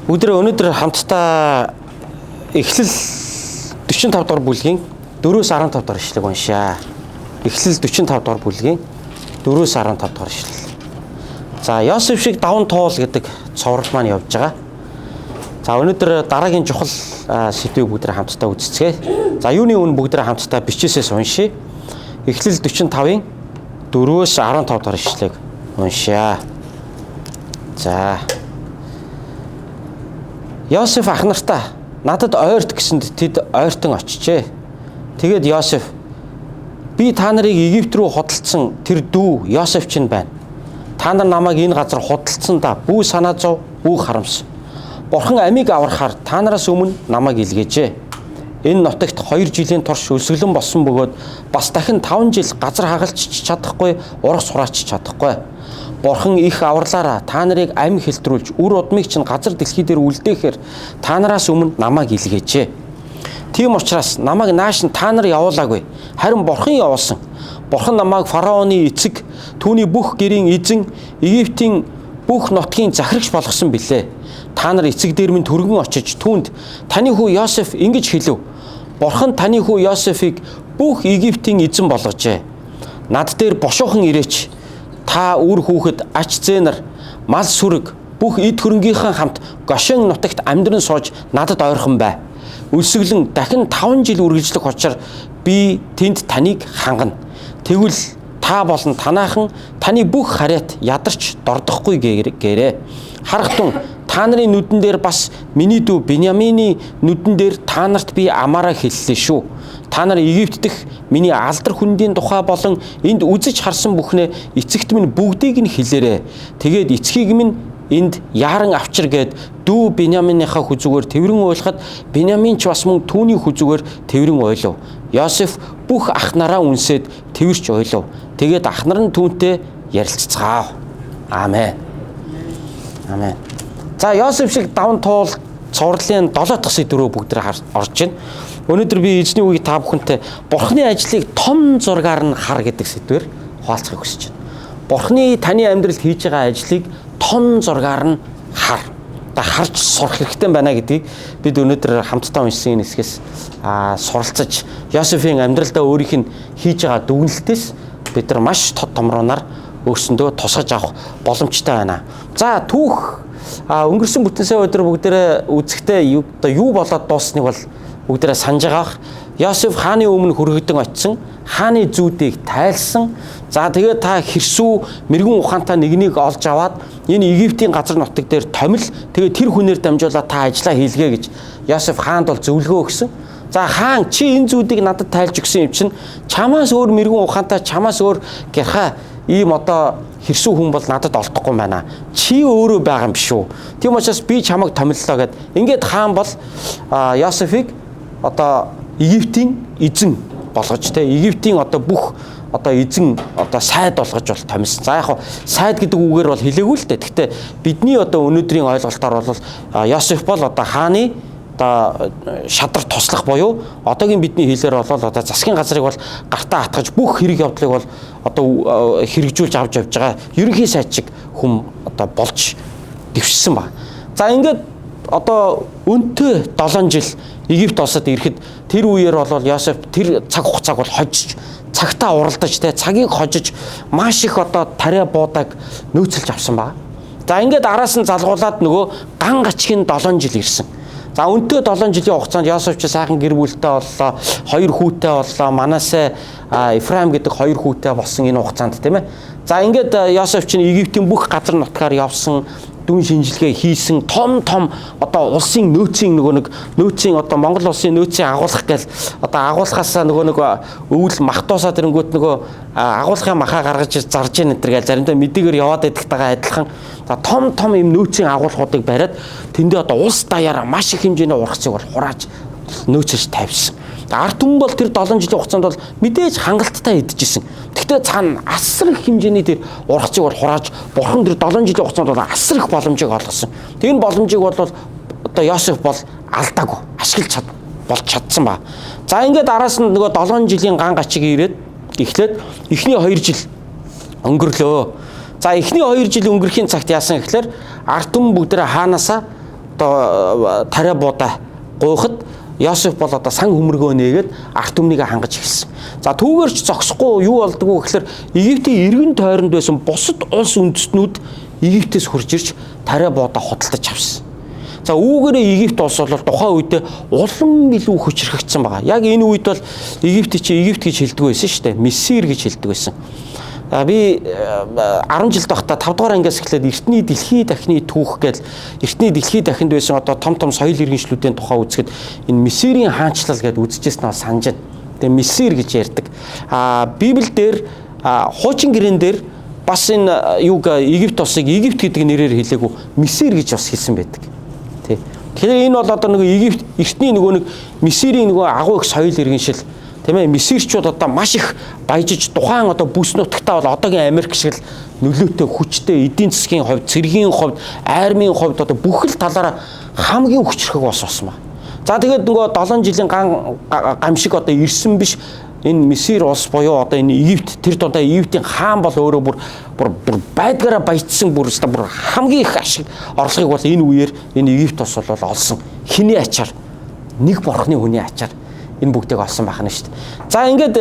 Бүгдээ өнөөдөр хамтдаа Эхлэл 45 дугаар бүлгийн 4-өөс 15 дугаар ишлэгийг уншаа. Эхлэл 45 дугаар бүлгийн 4-өөс 15 дугаар ишлэл. За, Йосеф шиг даван туул гэдэг цоврал маань явж байгаа. За, өнөөдөр дараагийн чухал сэдвийг бүгдээ хамтдаа үзцгээе. За, юуны өмнө бүгдээ хамтдаа бичээсээс уншия. Эхлэл 45-ын 4-өөс 15 дугаар ишлэгийг уншаа. За. Йосеф ах нартаа надад ойрт гэсэнд тэд ойртон очижээ. Тэгээд Йосеф би та нарыг Египт рүү худалдсан тэр дүү Йосеф чинь байна. Та нар намайг энэ газар худалдсан да. Бүү санаа зов, бүү харамс. Бурхан амийг аврахаар та нараас өмнө намайг илгээжээ. Энэ нутагт 2 жилийн турш өсгөлөн болсон бөгөөд бас дахин 5 жил газар хагалч чадахгүй, урах сураач чадахгүй. Бурхан их авралаараа та нарыг амь хэлтрүүлж үр удмыг чинь газар дэлхий дээр үлдээхээр та нараас өмнө намайг илгээжээ. Тийм учраас намайг нааш нь та нар явуулаагүй. Харин Бурхан явуулсан. Бурхан намайг фараоны эцэг, түүний бүх гэрийн эзэн, Египтийн бүх нутгийн захирагч болгосон билээ. Та нар эцэг дээр минь түргэн очиж түүнд таны хүү Йосеф ингэж хэлв. Бурхан таны хүү Йосефийг бүх Египтийн эзэн болгожээ. Над дээр бошуухан ирээч. Та үр хүүхэд ач зээнэр мал сүрэг бүх эд хөрөнгийнхээ хамт Гошен нутагт амьдран сууж надад ойрхон бай. Өсөглөн дахин 5 жил үргэлжлэх учраа би тэнд таныг хангана. Тэгвэл та болон танаахан таны бүх харьяат ядарч дордохгүй гээрээ. Харахтун та нарын нүдэн дээр бас миний дүү Биньямины нүдэн дээр та нарт би амаараа хэллээ шүү. Та нар Египт дэх миний алдар хүндийн тухай болон энд үзэж харсан бүхнээ эцэгт минь бүгдийг нь хэлээрээ. Тэгээд эцгийг минь энд яаран авчир гээд дүү Биньяминыхаа хүзүүгээр тэврэн ойлгоход Биньямин ч бас мөн түүний хүзүүгээр тэврэн ойлов. Йосеф бүх ах нараа үнсээд тэвэрч ойлов. Тэгээд ах нар нь түүнтэй ярилцгаав. Аамен. Аамен. За, Йосеф шиг даван туул цоврлын 7 дахь сэдврөө бүгдээ орж байна. Өнөөдөр би эзний үгийг та бүхэнтэй Бурхны ажлыг том зургаар нь хар гэдэг сэдвээр хуваалцахыг хүсэж байна. Бурхны таны амьдралд хийж байгаа ажлыг том зургаар нь хар. Та харж сурах хэрэгтэй байна гэдгийг бид өнөөдөр хамтдаа уншсан энэ хэсгээс суралцаж Йосефийн амьдралдаа өөрийнх нь хийж байгаа дүгнэлтээс бид нар маш тод томроонаар өөрсөндөө тусгаж авах боломжтой байна. За, түүх өнгөрсөн бүтэнсээ өдөр бүгдээрээ үзэхдээ юу болоод дуусныг бол бүгдээрээ санаж байгаа. Йосеф хааны өмнө хүрэгдэн очисон, хааны зүүдийг тайлсан. За, тэгээд та хэрсүү мэрэгэн ухаантай нэгнийг олж аваад энэ Египтийн газар нутаг дээр томил, тэгээд тэр хүнээр дамжуулаад та ажиллаа хийлгээ гэж Йосеф хаанд бол зөвлөгөө өгсөн. За, хаан чи энэ зүүдийг надад тайлж өгсөн юм чинь чамаас өөр мэрэгэн ухаантай, чамаас өөр гярхаа ийм одоо хэрсүү хүн бол надад олдохгүй байна. Чи өөрөө байгаа юм биш үү? Тийм учраас би чамайг томиллоо гэд. Ингээд хаан бол Йосефийг одоо Египтийн эзэн болгож Египтийн одоо бүх одоо эзэн одоо сайд болгож бол томилсон. За, яг хуу сайд гэдэг үгээр бол хэлээгүй л дээ. Гэхдээ бидний одоо өнөөдрийн ойлголтоор бол Йосеф бол одоо хааны одоо шадар туслах буюу одоогийн бидний хэлээр бол одоо засгийн газрыг бол гартаа хатгаж бүх хэрэг явдлыг бол одоо хэрэгжүүлж авч явж байгаа ерөнхий сайд шиг хүм одоо болж дэвшсэн ба. За, ингээд одоо өнтөө 7 жил Египт улсад ирэхэд тэр үеэр бол Йосеф тэр цаг хугацааг бол хожиж цагтаа уралдаж цагийг хожиж маш их одоо тариа буудаг нөөцөлж авсан ба. За, ингээд араас нь залгуулад нөгөө ган гачгийн 7 жил ирсэн. За, өнтөө 7 жилийн хугацаанд Йосеф ч сайхан гэр бүлтэй боллоо, 2 хүүтэй боллоо, Манасе, Ефраим гэдэг 2 хүүтэй болсон энэ хугацаанд тийм ээ. За, ингээд Йосеф чинь Египтийн бүх газар нутгаар явсан, дүн шинжилгээ хийсэн, том одоо улсын нөөцийн нөөцийн одоо Монгол улсын нөөцийн агуулгах гээл одоо агуулгахаасаа нөгөө өвөл махтуусаа тэрэнгүүт нөгөө агуулгын махаа гаргаж зарж ийн энэ гээл заримдаа мэдээгээр яваад байдагтайгаа адилхан за том юм нөөцийн агуулгуудыг бариад тэндээ одоо улс даяараа маш их хэмжээний ургацыг бол хурааж нөөцөж тавьсан. Ард түмэн бол тэр 7 жилийн хугацаанд бол мэдээж хангалттай идчихсэн. Гэхдээ цаана асар их хэмжээний тэр ургацыг бол хурааж бурхан тэр 7 жилийн хугацаанд бол асар их боломжийг олгосон. Тэр боломжийг бол одоо Йосеф бол алдаагүй ашиглаж болж чадсан ба. За, ингээд араас нь нөгөө 7 жилийн ган гачиг ирээд эхлээд эхний 2 жил өнгөрлөө. За, эхний 2 жил өнгөрхийн цагт яасан гэхээр ард түмэн бүгдээ хаанаасаа одоо тариа буудаа гуйхад Йосеф бол одоо сан хөмргөө нээгээд арт түмнийг хангаж эхэлсэн. За түүгээрч зогсохгүй юу болдгоо гэхээр Египтийн эргэн тойронд байсан бусад улс үндэстнүүд Египтээс хурж ирж тариа буудаа худалдаж авсан. За үүгээрээ Египт улс бол тухайн үед улам илүү хүчрхэгдсэн байгаа. Яг энэ үед бол Египт гэж хэлдэг байсан шүү дээ. Мессир гэж хэлдэг байсан. Би 10 жил байхдаа 5 дугаар ангиас эхлээд эртний дэлхийн дахины түүх гэж эртний дэлхийн дахинд байсан одоо том соёл иргэншлүүдийн тухай үзэхэд энэ Мессирийн хаанчлал гэдээ үзэжсэн нь санаж байна. Тэгээ Мессир гэж ярьдаг. Библиэлд хуучин гэрэн дээр бас энэ Египт улсыг Египт гэдэг нэрээр хэлээгүй Мессир гэж бас хэлсэн байдаг. Тий. Тэгэхээр энэ бол одоо нэг Египт эртний нэг Мессирийн агуу их соёл иргэншил тийм ээ Мессирчууд одоо маш их баяжиж тухайн одоо бүс нутагтаа бол одоогийн Америк шиг л нөлөөтэй хүчтэй эдийн засгийн хувьд, цэргийн хувьд, армийн хувьд одоо бүх л талаараа хамгийн хүчрхэг болсон ба. За тэгээд нөгөө 7 жилийн гам шиг одоо ирсэн биш энэ Мессир улс буюу одоо энэ Египт тэр дундаа Египтийн хаан бол өөрөө бүр байдгаараа баяжсан бүр хамгийн их ашиг орлогыг бол энэ үеэр энэ Египт улс бол олсон. Хиний ачаар нэг бурхны хүний ачаар энэ бүгдийг олсон байна шүү дээ. За ингээд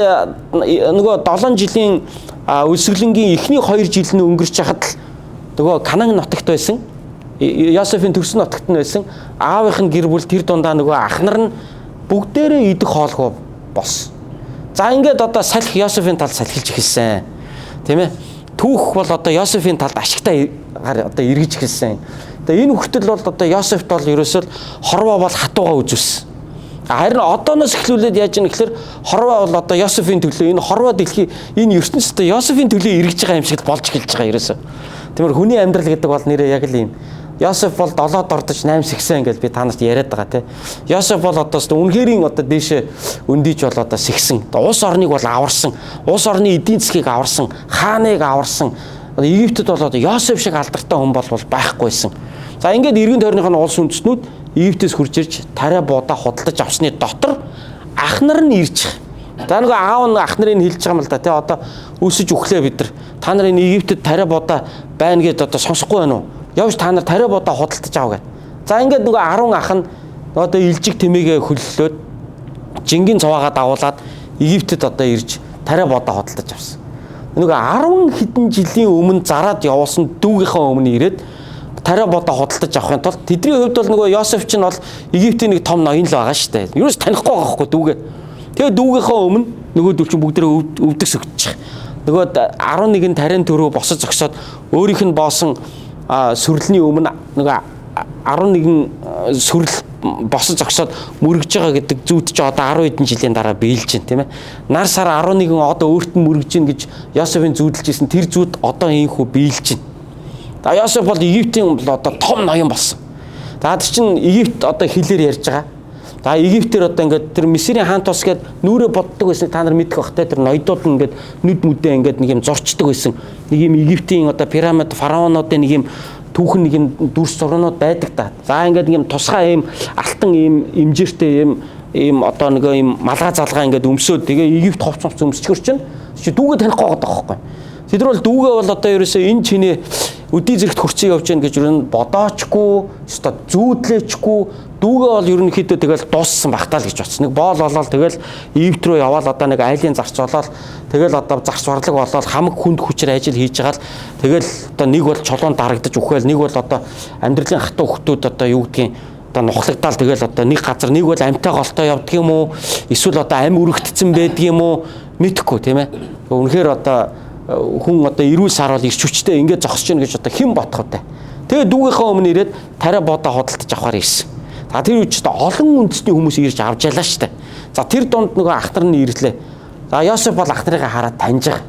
нөгөө 7 жилийн үлсгэлэнгийн эхний 2 жил нь өнгөрч хахад л нөгөө Канаан нутагт байсан Йосефийн төрсөн нутагт нь байсан аавынх нь гэр бүл тэр дундаа нөгөө ах нар нь бүгдээрээ идэх хоолгүй болсон. За ингээд одоо салхи Йосефийн талд салхилж эхэлсэн. Тийм ээ. Түүх бол одоо Йосефийн талд ашигтай одоо эргэж эхэлсэн. Тэгээ энэ хүртэл бол одоо Йосефт бол ерөөсөө хорвоо бол хатуугаа үзүүлсэн. Харин одооноос эхлүүлээд яаж юм гэхээр хорвоо бол одоо Йосефийн төлөө энэ хорвоо дэлхий энэ ертөнцид Йосефийн төлөө эргэж байгаа юм шиг болж эхэлж байгаа ерөөсөө. Тиймэр хүний амьдрал гэдэг бол нэрээ яг л юм. Йосеф бол 7-д ордож 8 сэгсэн гэж би та нарт яриад байгаа тийм. Йосеф бол одоо үнэхэрийн одоо дээшээ өндийж бол одоо сэгсэн. Улс орныг бол аварсан. Улс орны эдийн засгийг аварсан. Хааныг аварсан. Египтэд бол одоо Йосеф шиг алдартай хүн бол байхгүйсэн. За ингээд эргэн тойрных нь улс үндэстнүүд Египтээс хурж ирж тариа буудаа худалдаж авсны дотор ах нар нь ирж. За нөгөө аав нь ах нарыг хэлж байгаа юм л да тий одоо өсөж өглөө бид нар та нарын Египтэд тариа буудаа байна гэдээ одоо сонсохгүй байна уу? Явж та нар тариа буудаа худалдаж ав гэв. За ингээд нөгөө 10 ах нь одоо илжиг тэмээгээ хөллөөд жингийн цуваагаа дагуулад Египтэд одоо ирж тариа буудаа худалдаж авсан. Нөгөө 10 хэдэн жилийн өмнө зараад явуулсан дүүгийнхаа өмнө ирээд тариа буудаа худалдаж авахын тулд тэдний хувьд бол нөгөө Йосеф чинь бол Египтийн нэг том ноён л байгаа шүү дээ. Юус танихгүй байгаа хгүй дүүгээ. Тэгээ дүүгийнхаа өмнө нөгөөдөл чинь бүгдээ өвдөг сөгчих. Нөгөө 11 тарийн төрөө босож зогсоод өөрийнх нь боосон сүрлэний өмнө нөгөө 11 сүрэл босож зогсоод мөргөж байгаа гэдэг зүйд чи одоо 10 хэдэн жилийн дараа биелж байна тийм ээ. Нар сар 11 одоо өөрт нь мөргөж гин гэж Йосефийн зүйдэлж исэн тэр зүйд одоо ийхүү биелж байна. За Йосеф бол Египтийн одоо том ноён болсон. За тэр чинь Египт одоо хэлээр ярьж байгаа. За Египтээр одоо ингээд тэр Мессирийн хаан тус гээд нүрэ боддог байсан та нар мэдэх бах те тэр ноёдууд нь ингээд нүд мүдээ ингээд нэг юм зурчдаг байсан. Нэг юм Египтийн одоо пирамид фараонуудын нэг юм түүхэн нэг юм дүрс зурнууд байдаг та. За ингээд нэг юм тусгай юм алтан юм имжиртэй юм одоо нэг юм малгай залгаа ингээд өмсөөд тэгээ Египт ховц өмсчгөр чинь чи дүүгээ танихгүй байгаа байхгүй. Тэд нар бол дүүгээ бол одоо ерөөсөө энэ чинээ өдий зэрэгт хурцыг явж гэн гэж юу бодоочгүй, өстой зүүдлээчгүй, дүүгээ бол ерөнхийдөө тэгэл дууссан багтаа л гэж бодсон. Нэг боол болоод тэгэл Египт рүү яваал одоо нэг айлын зарц болоод тэгэл одоо зарц барлаг болоод хамаг хүнд хүчээр ажил хийж байгаа л тэгэл одоо нэг бол чулуун дарагдаж үхэл, нэг бол одоо амьдралын хатуу хүмүүс одоо юу гэдгийг одоо нухлагдаал тэгэл одоо нэг газар нэг бол амьтаа голтой явдаг юм уу? Эсвэл одоо ам өргөгдсөн байдаг юм уу? Мэдэхгүй тийм ээ. Үнэхээр одоо хүн одоо эрүүл сар бол ирч хүчтэй ингээд зогсож гин гэж одоо хэн бодох вэ? Тэгээ дүүгийнхаа өмнө ирээд тариа буудаа худалдаж авахар ирсэн. За тэр үчид олон үндэсний хүмүүс ирж авч ялаа штэ. За тэр дунд нөгөө ах нар нь ирлээ. За Йосеф бол ах нарыг хараад таньж байгаа.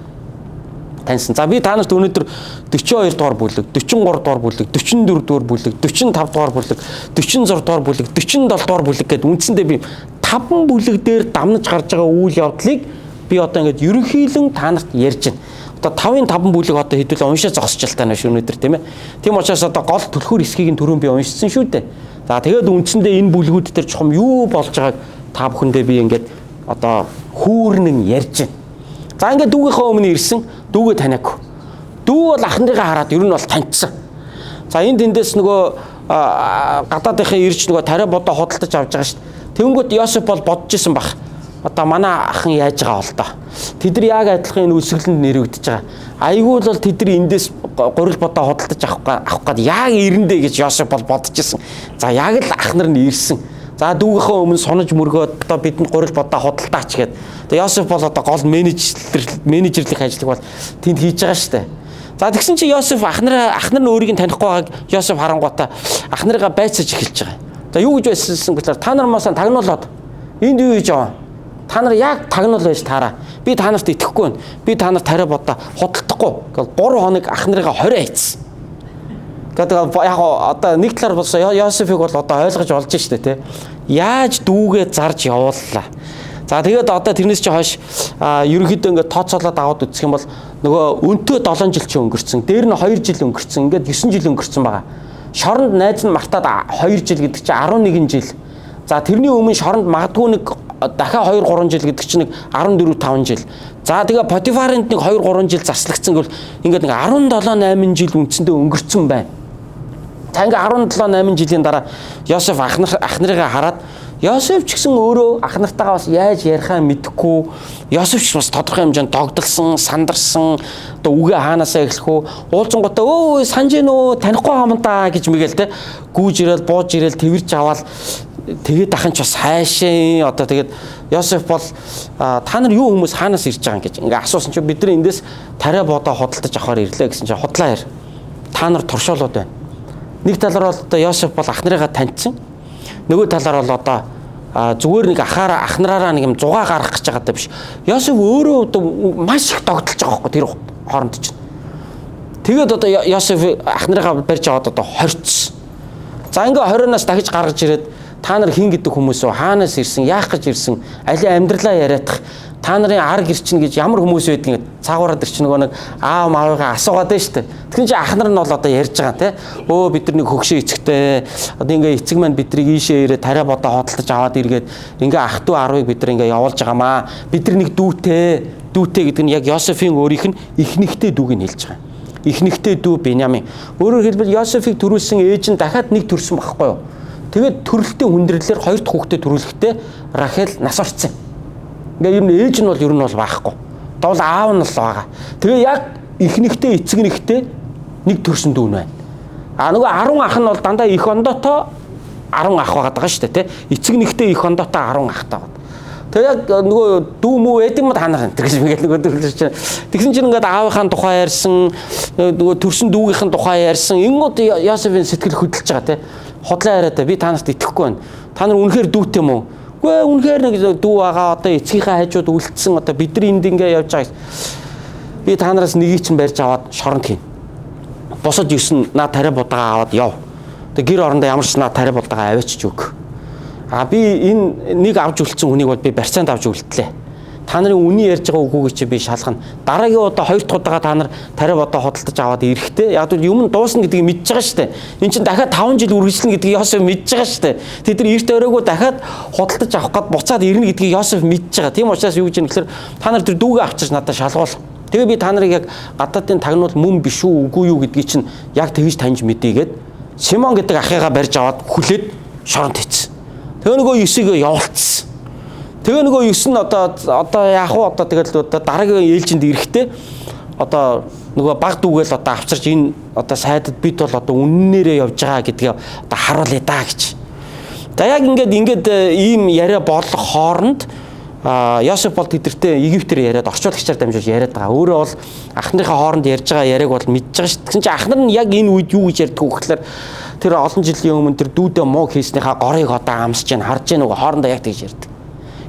Таньсан. За би та нарт өнөөдөр 42 дугаар бүлэг, 43 дугаар бүлэг, 44 дугаар бүлэг, 45 дугаар бүлэг, 46 дугаар бүлэг, 47 дугаар бүлэг гэдэг үндсэндээ би 5 бүлэг дээр дамнаж гарч байгаа үйл явдлыг би одоо ингээд ерөнхийлөн та нарт ярьж байна. Одоо 5-5 бүлэг одоо хэдүүлээ уншаа зогсчихлаа тааш өнөөдөр тийм ээ. Тийм учраас одоо гол түлхүүр хэсгийг нь түрүүн би уншсан шүү дээ. За тэгээд үндсэндээ энэ бүлгүүд дээр чухам юу болж байгааг та бүхэндээ би ингээд одоо хүүрнэн ярьж байна. За ингээд дүүгийнхаа өмнө ирсэн, дүүгээ таниагүй. Дүү бол ах нарыгаа хараад ер нь бол таньцсан. За энэ тэндээс нөгөө гадаадынхаа ирж нөгөө тариа бодоо худалдаж авч байгаа шүү дээ. Тэнгүүт Йосеф бол бодож исэн баг. Одоо манай ахын яаж байгаа бол доо. Тэд нар яг адилхан энэ үсгэлэнд нэрвэгдэж байгаа. Айгүй бол тэд нар эндээс гурил бодоо худалдаж авах гээд яг ирэндэ гэж Йосеф бол бодож исэн. За яг л ах нар нь ирсэн. За дүүгийнхээ өмнө сонож мөргөөд одоо бидэнд гурил бодоо худалдаач гээд. Тэгээ Йосеф бол одоо гол менежерлих ажлыг бол тэнд хийж байгаа шүү дээ. За тэгсэн чи Йосеф ах нар нь өөрийг нь танихгүй байгааг Йосеф харангуйтаа ах нарыгаа байцааж эхэлж байгаа. За юу гэж байсан гэхээр та нар масан тагнуулаад энд юу хийж байгаа? Та нар яг тагнуул байж таараа. Би та нарт итгэхгүй байна. Би та нарт тариа бодоо худалдахгүй. Гэвэл 3 хоног ах нарыгаа хорой хийцэн. Тэгээд яг одоо нэг талаар болсон Йосефийг бол одоо ойлгож болж штэ тий. Яаж дүүгээ зарж явууллаа. За тэгээд одоо тэрнээс чи хойш ерөнхийдөө ингээд тооцоолоод аваад үзэх юм бол нөгөө өнтөө 7 жил чи өнгөрцөн. Дээр нь 2 жил өнгөрцөн. Ингээд 9 жил өнгөрцөн байгаа. Шоронд найз нь мартаад 2 жил гэдэг чи 11 жил. За тэрний өмнө шоронд магадгүй нэг дахиад 2 3 жил гэдэг чинь нэг 14 5 жил. За тэгээ Потифарынд нэг 2 3 жил заслагдсан гэвэл ингээд нэг 17 8 жил үндсэндээ өнгөрцөн байна. За ингээд 17 8 жилийн дараа Йосеф ах нарыгаа хараад Йосеф ч гэсэн өөрөө ах нартайгаа бас яаж ярихаа мэдэхгүй. Йосеф ч бас тодорхой хэмжээнд догдолсон, сандарсан. Одоо үгээ хаанаасаа эхлэх үү? Уулзангуудаа өө санаж гэнэ үү? Танихгүй юм да гэж мэгэл те. Гүүж ирэл, бууж ирэл, тэрвэрж аваад тэгээд ахын ч бас хайшаа. Одоо тэгээд Йосеф бол та нар юу хүмүүс хаанаас ирж байгаа юм гэж ингээ асуусан чинь бид нар эндээс тариа бодоо худалдаж авахаар ирлээ гэсэн чинь худлаа ир. Та нар туршуулууд байна. Нэг талаар бол одоо Йосеф бол ах нарыгаа таньсан. Нөгөө талаар бол одоо зүгээр нэг ах нараараа нэг юм зугаа гаргах гэж байгаатай биш. Йосеф өөрөө одоо маш их догдолж байгаа байхгүй тэр хооронд чинь. Тэгээд одоо Йосеф ах нарыгаа барьж аваад одоо хорцсон. За ингээ 20-наас дахиж гаргаж ирээд та нар хин гэдэг хүмүүс үү? Хаанаас ирсэн? Яах гэж ирсэн? Алийн амьдралаа яриадах. Та нарын ар гэрчин гэж ямар хүмүүс байдгийг цаагаараа дэр чинь нөгөө нэг аав маавыгаа асуугаад байна шүү дээ. Тэгэхээр чи ах нар нь бол одоо ярьж байгаа те. Өө бид нар нэг хөгшөө эцэгтэй. Одоо ингээ эцэг маань бидрийг ийшээ ирээ тариа бодоо хөдөлж аваад иргээд ингээ ах トゥ 10-ыг бид нар ингээ явуулж байгаамаа. Бид нар нэг дүүтэй гэдэг нь яг Йосефийн өөрийнх нь ихнэгтэй дүүг нь хэлж байгаа. Ихнэгтэй дүү Беньямин. Өөрөөр хэлбэл Йосефийг төрүүлсэн ээж нь дахиад нэг төрсөн байхгүй юу? Тэгээд төрөлтийн хүндрэлээр 2 дахь хүүхдээ төрүүлэхдээ Рахел нас орцсон. Ингээ юм ээж нь бол ер нь бол байхгүй. Дол аав нь л байгаа. Тэгээ яг ихнэгтэй эцэг нэгтэй нэг төрсөн дүү байна. Нөгөө 10 ах нь бол дандаа их ондоотой 10 ах байгаад байгаа шүү дээ, тэ. Эцэг нэгтэй их ондоотой 10 ахтай байна. Тэгээ яг нөгөө дүү мүү эдэм та нар тэгж мэгэл нөгөө төрлөж чинь. Тэгсэн чинь ингээд аавынхаа тухай ярьсан, нөгөө төрсөн дүүгийнхэн тухай ярьсан. Ингууд Йосефийн сэтгэл хөдлөж байгаа, тэ. Худлаа яриад би та нарт итгэхгүй байна. Та нар үнэхээр дүүтэй юм уу? Үгүй үнэхээр нэг дүү байгаа одоо эцгийнхээ хажууд үлдсэн одоо бидний энд ингээ явж байгаа. Би та нараас нэгийг чинь барьж аваад шоронд хийн. Босод 9 наа тариа будаага аваад яв. Тэгээ гэр орондоо ямар ч наа тариа будаага аваачиж өг. Би энэ нэг авч үлдсэн хүнийг бол би барьцаанд авч үлдлээ. Та нарын үний ярьж байгаа үгүйг чи би шалгана. Дараагийн удаа 2 дахь удаага та нар тариа бодоо хөдөлж аваад ирэхдээ яг л юм дуусна гэдгийг мэдж байгаа шүү дээ. Энд чинь дахиад 5 жил үргэлжлэнэ гэдгийг Йосеф мэдж байгаа шүү дээ. Тэд нар эрт өрөөгөө дахиад хөдөлж авах гээд буцаад ирнэ гэдгийг Йосеф мэдж байгаа. Тийм учраас юу гэж юм гэхээр та нар тэр дүүгээ авчирч надад шалгуул. Тэгээ би та нарыг яг гадаадын тагнуул мөн биш үү үгүй юу гэдгийг чинь яг тэгж таньж мэдээгээд Симон гэдэг ахыгаа барьж аваад хүлээд шоронд хийцэн. Тэгээ нөгөө 9-ийг явуулсан. Тэгээ нөгөө 9 нь одоо яах вэ одоо тэгэл одоо дараагийн ээлжинд ирэхдээ одоо нөгөө баг дүүгээл одоо авчирч энэ одоо сайдад бид бол одоо үннээрээ явж байгаа гэдгээ одоо харуулъя да гэж. За яг ингээд ийм яриа болох хооронд Йосеф бол тэдэртээ Египтээр яриад орчуулагчаар дамжуулж яриад байгаа. Өөрөө бол ах нарынхаа хооронд ярьж байгаа яриаг бол мэдж байгаа шүү. Тэгсэн чинь ах нар нь яг энэ үед юу гэж ярьдаг вэ гэхээр тэр олон жилийн өмнө тэр дүүдээ мууг хийснийхаа горыг одоо амсаж чинь харж гэнэ нөгөө хоорондоо яг тэгж ярьдаг.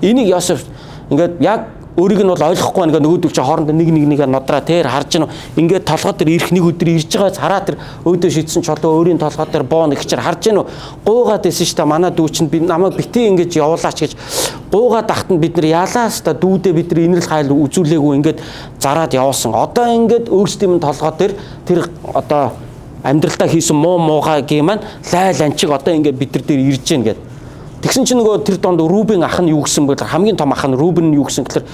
Энийг Йосеф ингээд яг өөрийг нь бол ойлгохгүй байна. Ингээд нөгөөдөл чи хоорондоо нэг нодраа тэр харж гэнэ. Ингээд толгой дээр ирэх нэг өдөр ирж байгаач хараа тэр өөдөө шидсэн чулуу өөрийн толгой дээр боон ихчээр харж гэнэ. Гуугаад исэн шүү дээ. Манай дүү чинь би намайг битээ ингэж явуулаач гэж гуугаад тахтанд бид нар яалаас та дүүдээ бид нар инэрл хайл үзүүлээгүй ингээд зараад явуулсан. Одоо ингээд өөрсдийн толгой дээр тэр одоо амьдралдаа хийсэн муугаа маань лайл анчиг одоо ингээд бид нар дээр ирж гэнэ гэдэг. Тэгсэн чинь нөгөө тэр донд Рубен ах нь юу гэсэн бэ? Хамгийн том ах нь Рубен нь юу гэсэн гэхээр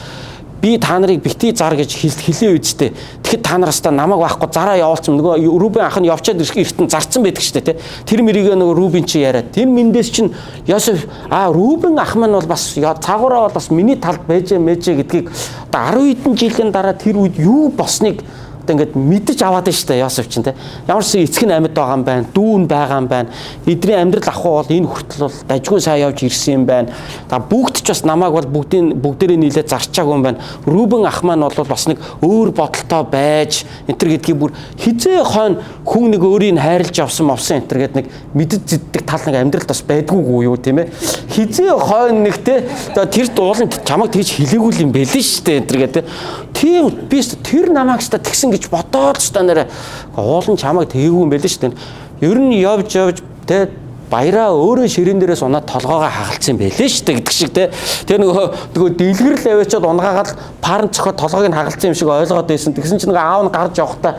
би та нарыг бити зар гэж хэлээ үсттэй. Тэгэхэд та нараас та намайг байхгүй зараа явуулсан. Нөгөө Рубен ах нь явчаад эртэн зарцсан байдаг шүү дээ, тэ. Тэр мэрийг нөгөө Рубен чи яриад. Тэр мэндээс чинь Йосеф Рубен ах маань бол бас цаагаараа бол бас миний талд байж гэдгийг одоо 10 хэдэн жилийн дараа тэр үед юу босныг одоо ингээд мэдэж аваад байна шүү дээ Йосеф чинь, тэ. Ямар ч эцэг нь амьд байгаа юм байна, дүүн байгаа юм байна. Эдний амьдрал ахгүй бол энэ хүртэл бол дажгүй сайн явж ирсэн юм байна. Та бүгд ч бас намайг бол бүгдээрээ нийлээд зарчаагүй юм байна. Рубен ах маань бол бас нэг өөр бодолтой байж энтэр гэдгийг бүр хизээ хойно хүн нэг өөрийг хайрлаж явсан энтэр гэдэг нэг мэдэж зэддэг тал нэг амьдралд бас байдгүй юу, тийм ээ. Хизээ хойно нэг, тэ. Тэр уулын чамайг тэгж хэлээгүй юм байлээ шүү дээ энтэр гэдэг. Тийм би тэр намайг та тэгсэн гэж бодоод ч та нэрээ уулын чамайг тэгээгүй юм байлээ шүү дээ. Ер нь явж тэ баяраа өөрөө ширээн дээрээс унаад толгоогоо хагалцсан байлээ шүү дээ гэдэг шиг, тэ. Тэр нөгөө дэлгэрэл аваачаад унгаагаад парн цохоод толгойг нь хагалцсан юм шиг ойлгоод байсан. Тэгсэн чинь нөгөө аав нь гарч явахдаа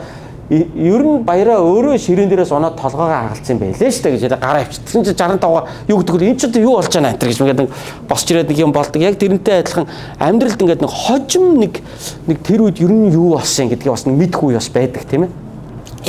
ер нь баяраа өөрөө ширээн дээрээс унаад толгоогоо хагалцсан байлээ шүү дээ гэж гараа авчиж. Тэгсэн чинь 65-га юу гэдэг вэ? Энд ч юу болж байна энэ гэж ингээд босч ирээд нэг юм болдог. Яг тэрнтэй адилхан амьдралд ингээд нэг хожим нэг тэр үед ер нь юу болсон гэдгийг бас нэг мэдгүй бас байдаг, тийм ээ.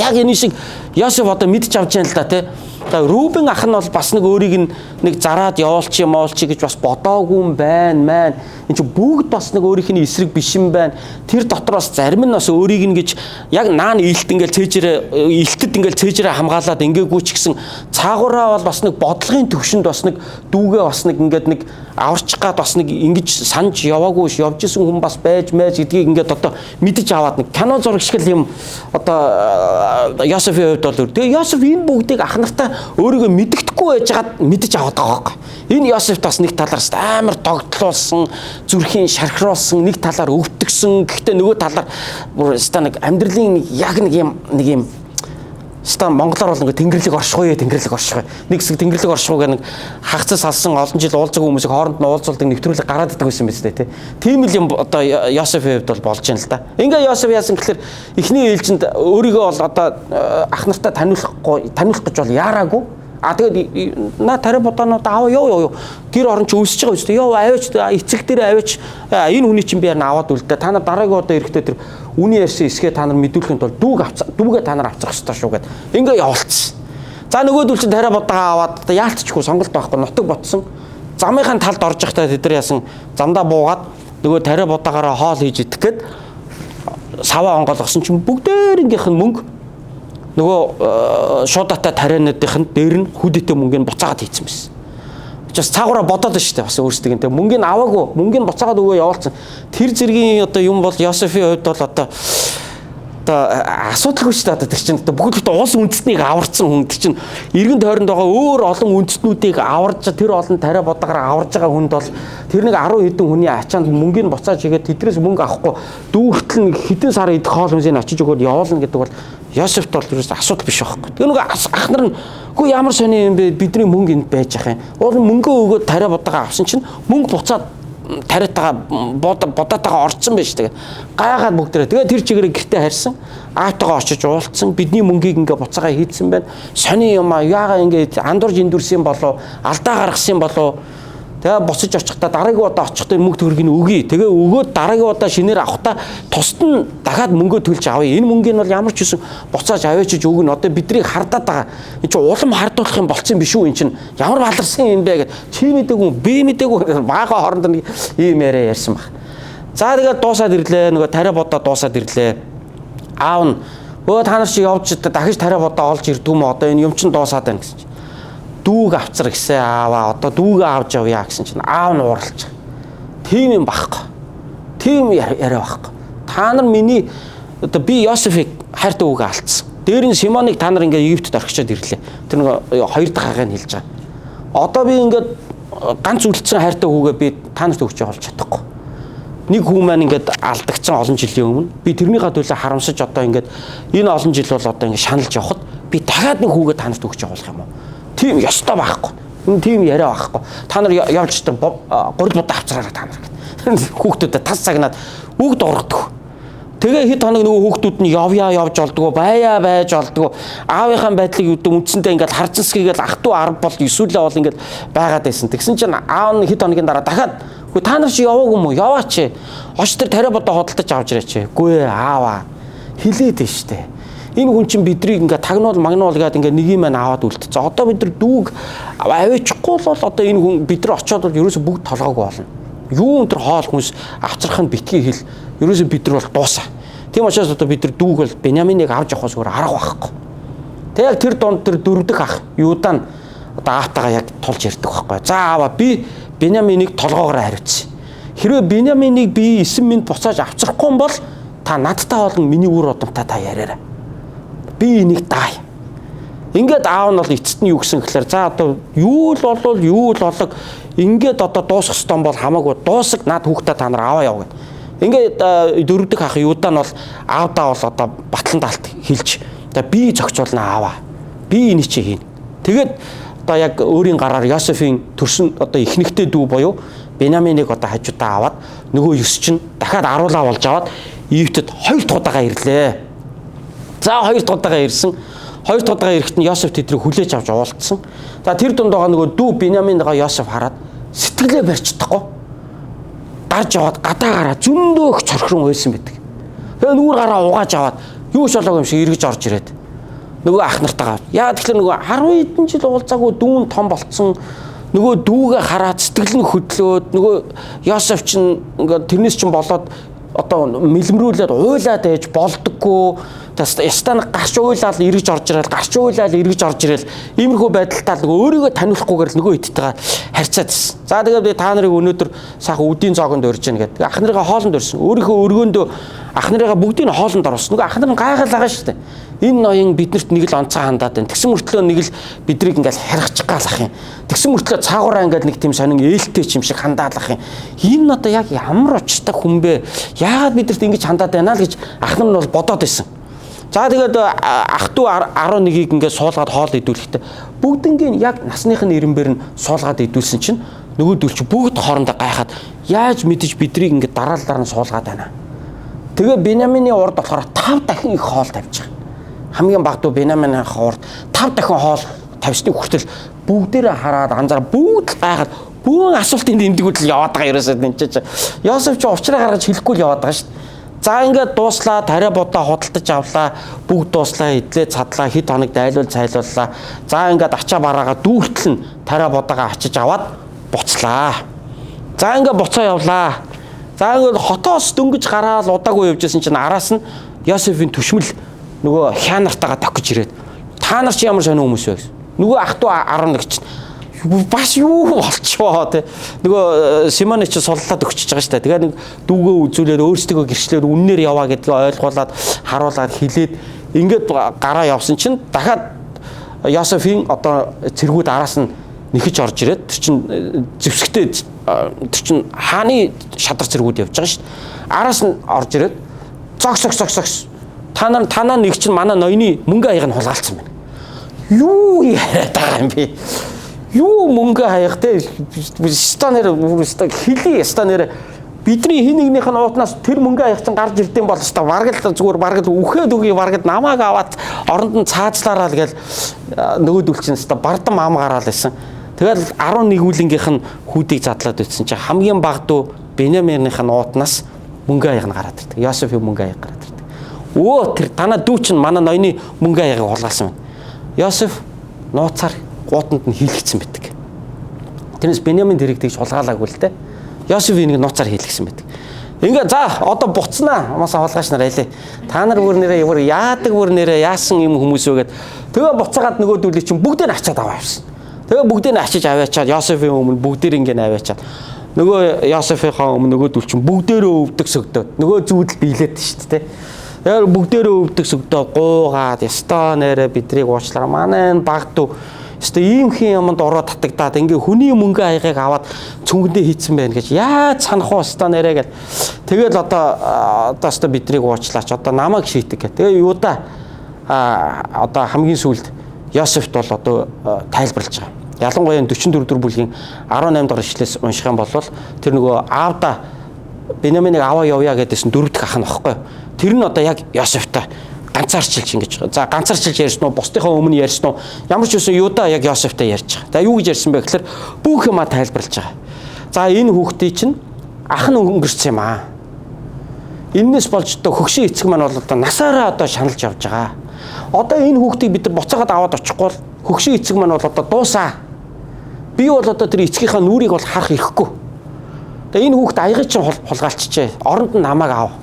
Яг энэ шиг Йосеф одоо мэдж авч яана л да, тэ. Рубен ах нь бол бас нэг өөрийг нэг зараад явуулчих гэж бас бодоогүй юм байна. Энд чинь бүгд бас нэг өөрийнх нь эсрэг биш юм байна. Тэр дотроос зарим нь бас өөрийг нь гэж яг наан илт ингээл цээжрээ хамгаалаад ингээгүй ч гэсэн цаагаараа бол бас нэг бодлогын төвшөнд бас нэг дүүгээ бас нэг ингээд нэг аварчих гад бас нэг ингэж санаж яваагүй явж исэн хүн бас байж гэдгийг ингээд одоо мэдэж аваад нэг кино зураг шиг юм одоо Йосефийн хувьд бол тэгээ Йосеф энэ бүгдийг ах нартаа өөрийгөө мэддэхгүй байжгаад мэдэж аваад байгаа байхгүй. Энэ Йосеф бас нэг талаас амар догтлуулсан, зүрхийн шархруулсан, нэг талаар өвтгсөн. Гэхдээ нөгөө талаар бүр ста нэг амьдралын яг нэг юм ста монголоор бол ингээ тэнгэрлэг оршихуй. Нэг хэсэг тэнгэрлэг оршихуй гэх нэг хагцас алсан олон жил уулзаг хүмүүсийг хооронд нь уулзуулдаг нэвтрүүлэг гараад идэг байсан биз дээ, тий. Тийм л юм одоо Йосефийн хувьд бол болж байна л да. Ингээ Йосеф яасан гэхээр эхний ээлжинд өөрийгөө бол одоо ах нартаа таниулах гэж бол яараагүй. Тэгээд наа тариа бодаанууд аваа ёо гэр орон ч өсөж байгаа үстэй. Ёо аваач эцэг дээр аваач энэ хүний чинь би аваад үлдээ. Та нар дараагийн удаа ирэхдээ тэр үний ярьсан эсгээ та нар мэдүүлэхэд бол дүүгээ та нар авцах ёстой шүү гэд. Ингээ явуулсан. За нөгөөдөл чинь тариа бодагаа аваад яалтчгүй сонголт байхгүй нутаг ботсон. Замынхаа талд орж явахдаа тэд нар яасан замдаа буугаад нөгөө тариа бодаагаараа хоол хийж идэх гээд саваа онгойлгосон чинь бүгдээрнгийнх нь мөнгө нөгөө шуудатай тариануудын дээр нь хүдэтэ мөнгөний буцаагаад хийцэн байсан. Just цаагаараа бодоод шүү дээ бас өөрсдөө энэ мөнгөний аваагүй мөнгөний буцаагаад өгөө явуулсан. Тэр зэргийн одоо юм бол Йосефийн хувьд бол одоо асуудалгүй шүү дээ. Одоо тэр чинь бүгд уус үндэстнийг аварцсан хүн чинь эргэн тойронд байгаа өөр олон үндэстнүүдийг аварж тэр олон тариа бодаагаараа аварж байгаа хүнд бол тэр нэг 10 хэдэн хүний ачаанд мөнгөний буцааж игээд тэдрээс мөнгө авахгүй дүүртэл хэдэн сар идэх хоол хүнсийг очиж өгөөд явуулна гэдэг бол Йосефт бол ерөөс асуудал биш байхгүй. Тэгээ нөгөө ах нар нь үгүй ямар сони юм бэ бидний мөнгө энд байж ах юм. Уул мөнгөө өгөөд тариа бодаагаа авсан чинь мөнгө буцаад тариатагаа бодаатагаа орцсон байж тэгээ гайхаад бүгдээрээ тэгээ тэр чигээрээ гэртээ харьсан аавтайгаа очиж уулзсан бидний мөнгийг ингээ буцаагаа хийдсэн байна. Сони юм яагаа ингээ андуурж эндүрсэн болов алдаа гаргасан болов. Тэгээ буцаж очихдаа дараагийн удаа очихдаа мөнгө төгрөгийг өгье. Тэгээ өгөөд дараагийн удаа шинээр авахтаа тусад нь дахиад мөнгөө төлж авъя. Энэ мөнгөний бол ямар ч үсэн буцааж аваачиж өгнө. Одоо биднийг хардаад байгаа. Энд чинь улам хардуулах юм болцсон биш үү? Энд чинь ямар баларсан юм бэ гэд чи мэдээгүй би мэдээгүй баахан хооронд нэг ийм яриа ярьсан баг. За тэгээд дуусаад ирлээ. Нөгөө тариа бодоо дуусаад ирлээ. Аав нь та нар чи явж дахиж тариа бодоо олж ирдүү мө одоо энэ юм чинь дуусаад байна гэсэн чинь. Дүүг авцар гэсэн ааваа одоо дүүгээ авч явъя гэсэн чинь аав нь ууралж. Тийм юм байхгүй. Тийм яриа байхгүй. Та нар миний одоо би Йосефийг хайртай үгээ алдсан. Дээр нь Симоныг та нар ингээ Египтэд орхичод ирлээ. Тэр нэг хоёр дахь хагааг нь хэлж байгаа. Одоо би ингээд ганц үлдсэн хайртай үгээ би та нарт өгч явуулж чадахгүй. Нэг хүн маань ингээд алдагдсан олон жилийн өмнө би тэрнийхээ төлөө харамсаж одоо ингээд энэ олон жил бол одоо ингээд шаналж явхад би дахиад нэг хүүгээ та нарт өгч явуулах юм уу? Тийм ёстой байхгүй. Энэ тийм яриа байхгүй. Та нар явж та 3 удаа авцраараа та нар гэдэг. Хүүхдүүдэд тас цагнаад үгд ургадаг. Тэгээ хэд хоног нөгөө хүүхдүүд нь явж олдгоо, байж олдгоо. Аавынхаа байдлыг үндсэндээ ингээд харцсгийгээл ах トゥ 10 бол 9 л бол ингээд байгаад байсан. Тэгсэн чинь аав нь хэд хоногийн дараа дахиад Гэхдээ та нар чи яваагүй юм уу? Яваач. Оч тэр тариа бодоо хөдөлтөж авч ирээч. Үгүй ээ ааваа. Хилээд нь штэ. Энэ хүн чинь бидрийг ингээ тагнуул магнуул гэдэг ингээ нэг юм аваад үлдчихэ. Одоо бид нар дүүг аваачихгүй бол одоо энэ хүн бид нар очиод бол ерөөсө бүгд толгоогүй болно. Юу өнтер хоол хүнс авчрах нь битгий хэл ерөөсө бид нар бол дуусаа. Тийм учраас одоо бид нар дүүг бол Беньяминыг авч явах зүгээр арга байхгүй. Тэг яг тэр донд тэр дөрөвдөх ах Юда нь одоо аавтайгаа яг тулж ярьдаг байхгүй. За аава би Беньяминийг толгоогоор хариуцсан. Хэрвээ Беньяминийг би 9 минут буцааж авчрахгүй юм бол та надтай болон миний үр удамтай та яриарай. Би энийг даая. Ингээд аав нь бол эцэст нь юу гэсэн гэхээр за одоо юу л болвол юу л болог ингээд одоо дуусах ёстой бол хамаагүй дуусах над хүүхдээ та нар аваа яв гэд. Ингээд дөрөвдөг ах Юда нь бол аавдаа бол одоо батлан даалт хэлж би зохицуулна ааваа. Би энийг чи хийн. Тэгээд одоо яг өөрийн гараар Йосефийн төрсөн одоо ихнэгтэй дүү буюу Беньяминийг одоо хажуудаа аваад нөгөө 9 чинь дахиад аруулаа болж аваад Египтэд 2 дахь удаага ирлээ. За 2 дахь удаага ирсэн. 2 дахь удаага ирэхэд нь Йосеф тэдрийг хүлээж авч уулцсан. За тэр дунд байгаа нөгөө дүү Беньяминыгаа Йосеф хараад сэтгэлээ барьж чадахгүй. Дарж яваад гадаагаараа зөндөө их цорхрон ойсон байдаг. Тэгээ нүүр гараа угааж аваад юу ч болоогүй юм шиг эргэж орж ирээд нөгөө ах нартайгаа. Яа тэгэхээр нөгөө 10 хэдэн жил уулзаагүй дүүн том болцсон нөгөө дүүгээ хараад сэтгэл нь хөдлөөд нөгөө Йосеф чинь ингээд тэрнээс чинь болоод одоо мэлмрүүлээд уйлаад ээж болдоггүй. Ястан гарч уйлаад эргэж орж ирэл гарч уйлаад эргэж орж ирэл иймэрхүү байдалтай нөгөө өөрийгөө таниулахгүйгээр л нөгөө хэдтэйгээ харьцаад ирсэн. За тэгээд би та нарыг өнөөдөр сайхан үдийн зоогонд урьж яана гэдэг. Ах нарыгаа хоолнд урьсан. Өөрийнхөө өргөөндөө ах нарыгаа бүгдийг нь хоолнд оруулсан. Нөгөө ах нар нь гайхал байгаа шүү дээ. Энэ ноён биднэрт нэг л онцгой хандаад байна. Тэгсэн мөртлөө нэг л бидрийг ингээл харгачих гаалах юм. Тэгсэн мөртлөө цаагаараа ингээл нэг тийм сонин ээлтэй ч юм шиг хандаалах юм. Энэ одоо яг ямар учиртай хүн бэ? Яагаад бидэрт ингэж хандаад байна л гэж ах нар нь бол бодоод байсан. За тэгээд ах トゥ 11-ийг ингээд суулгаад хоол идүүлэхдээ бүгднгийн яг насных нь ирэмбэр нь суулгаад идүүлсэн чинь нөгөөдөл чи бүгд хоорондоо гайхаад яаж мэдэж бидрийг ингээд дараалалаар нь суулгаад байна. Тэгээ Беньямины урд болохоор 5 дахин их хоол тавьж байгаа. Хамгийн багадгүй Беньямины урд 5 дахин хоол тавьсны хүртэл бүгдээрээ хараад анзаар бүгд гайхаад бүгд асуултын дэмдгүүд л яваад байгаа ерөөсөө энэ чинь Йосеф ч уучраа гаргаж хэлэхгүй л яваад байгаа шүү дээ. За ингээд дууслаа, тариа бодоо хөдөлтөж авлаа, бүгд дууслаа, идлээ цадлаа, хэд хоног дайлуул цайлууллаа. За ингээд ачаа бараагаа дүүртэл нь тариа бодоогоо ачиж аваад буцлаа. За ингээд буцаа явлаа. За ингээд хотоос дөнгөж гараад удаагүй явжсэн чинь араас нь Йосефийн түшмэл нөгөө хянартайгаа тохиж ирээд та нар чи ямар сонио хүмүүс вэ гэсэн. Нөгөө ах トゥ 11 чинь бас юу болчихвоо те. Нөгөө Симоны чи суллаад өгчөж байгаа шүү дээ. Тэгээд нэг дүүгөө үзүүлээд өөрсдөө гэрчлээд үннээр яваа гэдгийг ойлгуулад харуулад хэлээд ингээд гараа явсан чинь дахиад Йосефийн одоо цэргүүд араас нь нэхэж орж ирээд тэр чин зэвсэгтэй тэр чин хааны шадар цэргүүд явж байгаа шүү дээ. Араас нь орж ирээд зогс танаа нэг чинь манай ноёны мөнгө аяг нь хулгайлцсан байна. Юу яриад байгаа юм бэ? Юу мөнгө хаях те станер хили станер бидний хин нэгнийх нь уутнаас тэр мөнгө хаях чинь гарч ирдэм бол өстой бараг л зүгээр бараг л үхээд үгүй бараг намааг аваад оронд нь цаазлаараа л гээл нөгөөдөл чинь өстой бардам ам гараал байсан. Тэгэл 11 үлэнгийнх нь хүүдийг задлаад ütсэн чинь хамгийн багадуу Беньяминых нь уутнаас мөнгө хаях нь гараад ирдэг. Йосефийн мөнгө хаях гараад ирдэг. Өө тэр танаа дүү чинь манай ноёны мөнгө хаягийг хулгайлсан байна. Йосеф нууцаар гуутанд нь хийлгэсэн байдаг. Тэрнээс Беньямин тэрийг тэгж хулгаалаагүй л дээ. Йосеф энийг нууцаар хийлгэсэн байдаг. Ингээ за одоо буцнаа. Амаасаа хулгайч нар айлээ. Та нар бүр нэрээ яадаг бүр нэрээ яасан юм хүмүүс вэ гэд. Тэгээ буцаагаад нөгөөдүүлээ чинь бүгдээ ачаад аваа явсан. Тэгээ бүгдээ ачиж аваачаад Йосефийн өмнө бүгдээр ингээ аваачаад нөгөө Йосефийнхаа өмнө нөгөөдүүл чинь бүгдээрээ өвдөг сөгдөөд нөгөө зүүдэл биелээд шүү дээ. Тэгээ бүгдээрээ өвдөг сөгдөө гуугаад ястаа нэрэ бидрийг уучлаа. Манай энэ багтуу өстө ийм хин юмд ороод татагдаад ингээ хүний мөнгө аягийг аваад цүнгэндээ хийцэн байна гэж яаж санах вэ өстө нэрэ гэл. Тэгэл одоо өстө бидрийг уучлаач одоо намайг шийдэг гэх. Тэгээ Юда одоо хамгийн сүүлд Йосефт бол одоо тайлбарлаж байгаа. Ялангуяа 44 дугаар бүлгийн 18 дахь ишлээс унших юм бол тэр нөгөө аавда Беньяминыг аваа явъя гэдээсэн 4 дахь ах нь багхгүй. Тэр нь одоо яг Йосефтай ганцаарчилж ингэж. За ганцаарчилж ярьсан уу, бусдынхаа өмнө ярьсан уу? Ямар ч үсэн Юда яг Йосефтай ярьж байгаа. За юу гэж ярьсан бэ гэхээр бүх юма тайлбарлаж байгаа. За энэ хүүхдийн чинь ах нь өнгөрсөн юм аа. Эннээс болж одоо хөгшин эцэг маань бол одоо насаараа одоо шаналж явж байгаа. Одоо энэ хүүхдийг бид нар буцаагаад аваад очихгүй бол хөгшин эцэг маань бол одоо дуусаа. Би бол одоо тэр эцгийнхаа нүрийг бол харах ирэхгүй. Тэгээ энэ хүүхд аягыг чинь хулгайлчжээ. Оронд нь намайг аав.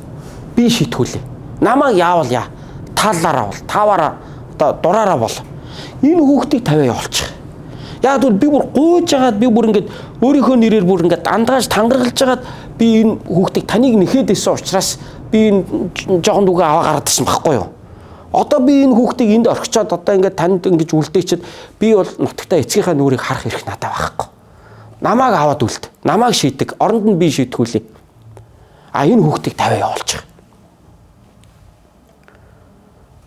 Би шийтгүүлээ. Намайг яавал яа. Таалаараа бол, таваараа одоо дураараа бол. Энэ хүүхдийг тавиа явуулчих. Яг бол би бүр гуйж агаад би бүр ингээд өөрийнхөө нэрээр бүр ингээд андгааж тангаргалж агаад би энэ хүүхдийг таныг нэхэд исэн учраас би энэ жоохон үгээ аваа гаргадсан байхгүй юу. Одоо би энэ хүүхдийг энд орхичоод одоо ингээд танд ингэж үлдээчихэд би бол нутагтаа эцгийнхаа нүрийг харах эрх надад байхгүй. Намайг аваад үлд. Намайг шийдэг. Оронд нь би шийдгүүлээ. А энэ хүүхдийг тавиа явуулчих.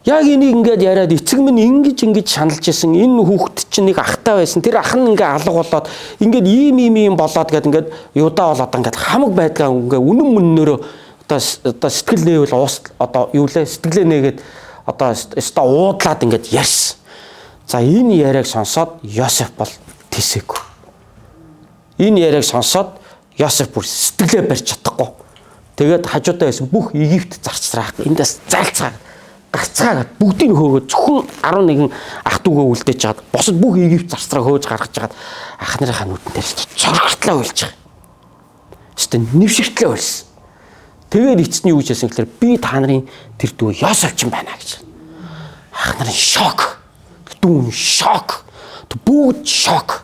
Яг энийг ингээд яриад эцэг минь ингэж шаналж исэн энэ хүүхэд чинь нэг ахтай байсан. Тэр ах нь ингээд алга болоод ингээд ийм болоод гээд ингээд юудаа бол одоо ингээд хамаг байдлаа ингээд үнэн мөннөөрөө одоо сэтгэл нээвэл уус одоо юу лээ сэтгэлээ нээгээд одоо өстой уудлаад ингээд ярьсан. За энэ яриаг сонсоод Йосеф бол тэсээгүй. Энэ яриаг сонсоод Йосеф бүр сэтгэлээ барьж чадахгүй. Тэгээд хажуудаа байсан бүх Египт зарцраах эндээс залцгаа гарцгаагаад бүгдийг хөөгөө зөвхөн 11 ах дүүгээ үлдээж чад босод бүх Египт зарцраа хөөж гаргаж чагаад ах нарынхаа нүдэн дээр цоргортлоо уйлж байгаа. Өстө нэвшигтлээ уйлсан. Тэгээд эцэсний юу хийсэн гэхээр би та нарын тэр дүү Йосеф ч юм байна гэж. Ах нарын шок. Дүүн шок. Бүгд шок.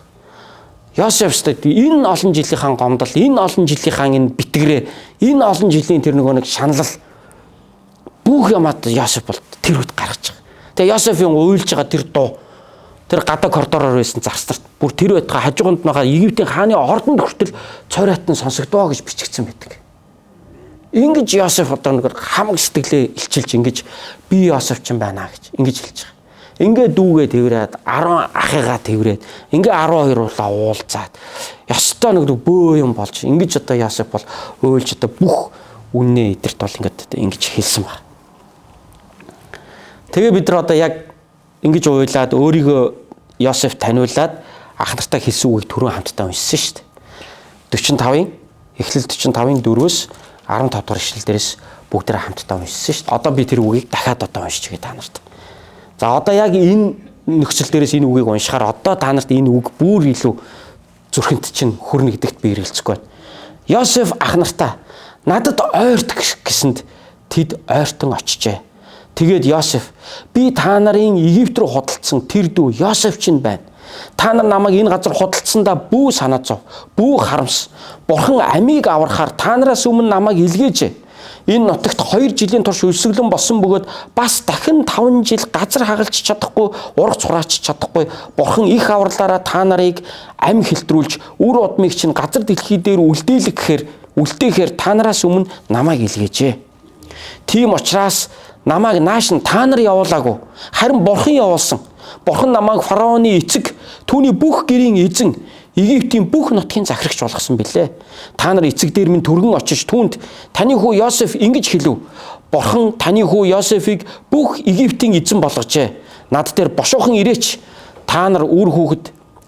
Йосеф энэ олон жилийнхаа гомдол, энэ олон жилийнхаа энэ битгэрээ, энэ олон жилийн тэр нэг шаналл бүх юмад Йосеф бол тэр үед гаргаж байгаа. Тэгээ Йосефийн уйлж байгаа тэр дуу тэр гадаа коридороор байсан зарцарт бүр тэр байтга хажууганд байгаа Египтийн хааны ордонд хүртэл цорайтан сонсогдоо гэж бичигдсэн байдаг. Ингэж Йосеф одоо нэг хамаг сэтгэлээ илчилж ингэж би Йосеф ч юм байна гэж ингэж хэлж байгаа. Ингээ дүүгээ тэрврээд 10 ахыгаа тэрврээд ингээ 12 уулаа уулзаад ёстой нэг бөө юм болж ингэж одоо Йосеф бол уйлж одоо бүх үннээ эдэрт бол ингэж хэлсэн байна. Тэгээ бид нар одоо яг ингэж уйлаад өөрийгөө Йосеф таниулаад ах нартай хэлсэн үгийг түрүүн хамтдаа уншсан шүү дээ. 45-ын Эхлэл 45-ын 4-өөс 15 дахь ишлэл дээрээс бүгдээ хамтдаа уншсан шүү дээ. Одоо би тэр үгийг дахиад одоо уншиж өгье та нарт. За одоо яг энэ нөхцөл дээрээс энэ үгийг уншихаар одоо та нарт энэ үг бүр илүү зүрхэнд чинь хүрнэ гэдэгт би эргэлзэхгүй байна. Йосеф ах нартаа надад ойрт гэсэнд тэд ойртон очижээ. Тэгээд Йосеф би та нарын Египт рүү худалдсан тэр дүү Йосеф чинь байна. Та нар намайг энэ газар худалдсандаа бүү санаа зов, бүү харамс. Бурхан амийг аврахаар та нараас өмнө намайг илгээжээ. Энэ нутагт 2 жилийн турш өлсгөлэн болсон бөгөөд бас дахин 5 жил газар хагалж чадахгүй, ургац хураач чадахгүй. Бурхан их авралаараа та нарыг ам хэлтрүүлж, үр удмыг чинь газар дэлхий дээр үлдээхээр та нараас өмнө намайг илгээжээ. Тийм учраас намайг нааш нь та нар явуулаагүй. Харин Бурхан явуулсан. Бурхан намайг фараоны эцэг, түүний бүх гэрийн эзэн, Египтийн бүх нутгийн захирагч болгосон билээ. Та нар эцэг дээр минь түргэн очиж түүнд таны хүү Йосеф ингэж хэлв. Бурхан таны хүү Йосефийг бүх Египтийн эзэн болгожээ. Над дээр бошуухан ирээч.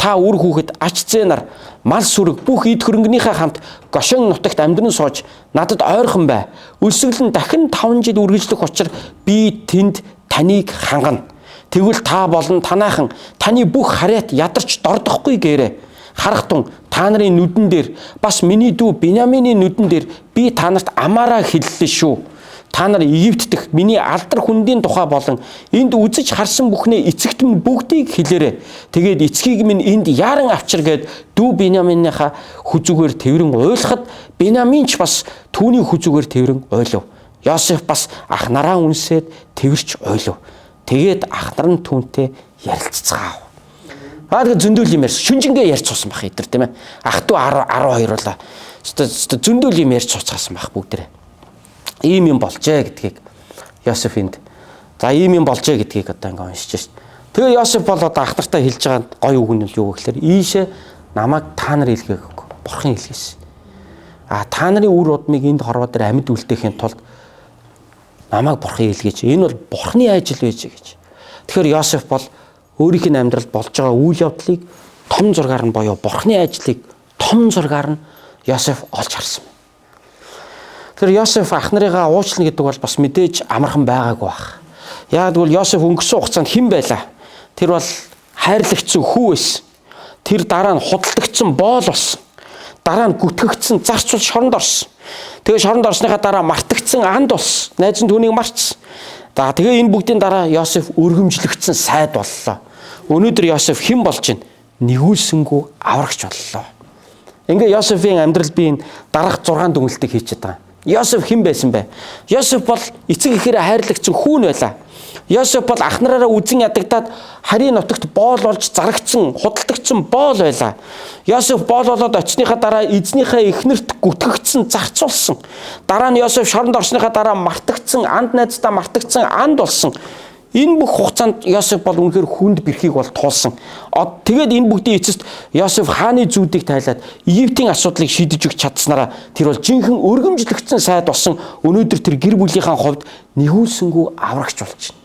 Та үр хүүхэд ач зээ нар мал сүрэг бүх эд хөрөнгөнийхөө хамт Гошен нутагт амьдран сууж надад ойрхон бай. Өлсгөл нь дахин 5 жил үргэлжлэх учраа би тэнд таныг хангана. Тэгвэл та болон танаахан таны бүх харьяат ядарч дордохгүй гээрээ. Харах тун та нарын нүдэн дээр бас миний дүү Биньяминий нүдэн дээр би та нарт амаараа хэллээ шүү. Та нар Египт дэх миний алдар хүндийн тухай болон энд үзэж харсан бүхнээ эцэгт минь бүгдийг хэлээрэй. Тэгээд эцгийг минь энд яаран авчир гээд дүү Биньяминыхаа хүзүүгээр тэрэн уйлахад Биньямин ч бас түүний хүзүүгээр тэрэн уйлав. Йосеф бас ах нараа үнсээд тэрч уйлав. Тэгээд ах нар нь түүнтэй ярилцгаав. Тэгээд зөндөл юм ярьсан. Шүнжингээ ярьж суусан бах эдэр тийм ээ. Ах トゥ 12 болоо. Зөндөл юм ярьж сууцгаасан бах бүгдээ. Ийм юм болжээ гэдгийг Йосеф энд. За ийм юм болжээ гэдгийг одоо ингээ уншиж шээ. Тэгээ Йосеф бол одоо ах нартай хэлж байгаа гоё үг нь юу гэхээр ийшээ намайг та нар илгээгээгүй. Бурхан илгээсэн. Та нарын үр удмыг энд хорвоо дээр амьд үлдээхийн тулд намайг Бурхан илгээж. Энэ бол Бурханы ажил байж гэж. Тэгэхээр Йосеф бол өөрийнх нь амьдралд болж байгаа үйл явдлыг том зургаар нь боёо Бурханы ажлыг том зургаар нь Йосеф олж харсан. Тэр Йосеф ах нарыгаа уучлна гэдэг бол бас мэдээж амархан байгаагүй баг. Яг тэгвэл Йосеф өнгөрсөн хугацаанд хэн байлаа? Тэр бол хайрлагцсан хүү байсан. Тэр дараа нь худалдагдсан боол болсон. Дараа нь гүтгэгдсэн зарцуул шоронд орсон. Тэгээ шоронд орсныхаа дараа мартагдсан анд болсон. Найз нь түүнийг марцсан. За тэгээ энэ бүгдийн дараа Йосеф өргөмжлөгдсөн сайд боллоо. Өнөөдөр Йосеф хэн болж байна? Нэгүүлсэнгүү аврагч боллоо. Ингээ Йосефийн амьдрал би энэ дараах 6 дүгнэлтийг хийчихэд байгаа. Йосеф хэн байсан бэ? Йосеф бол эцэг эхээрээ хайрлагцсан хүүн байлаа. Йосеф бол ах нараараа үзэн ядагдаад харийн нутагт боол болж зарагдсан, худалдагдсан боол байлаа. Йосеф боол болоод очсныхаа дараа эзнийхээ эхнэрт гүтгэгдсэн, зарцуулсан. Дараа нь Йосеф шоронд орсныхаа дараа мартагдсан, анд найздаа мартагдсан анд болсон. Энэ бүх хугацаанд Йосеф бол үнэхээр хүнд бэрхийг бол туулсан. Тэгээд энэ бүгдийн эцэст Йосеф хааны зүүдийг тайлаад Египтийн асуудлыг шийдэж өгч чадсанараа тэр бол жинхэнэ өргөмжлөгдсөн сайд болсон. Өнөөдөр тэр гэр бүлийнхаа хувьд нэгүүлсэнгүү аврагч болж байна.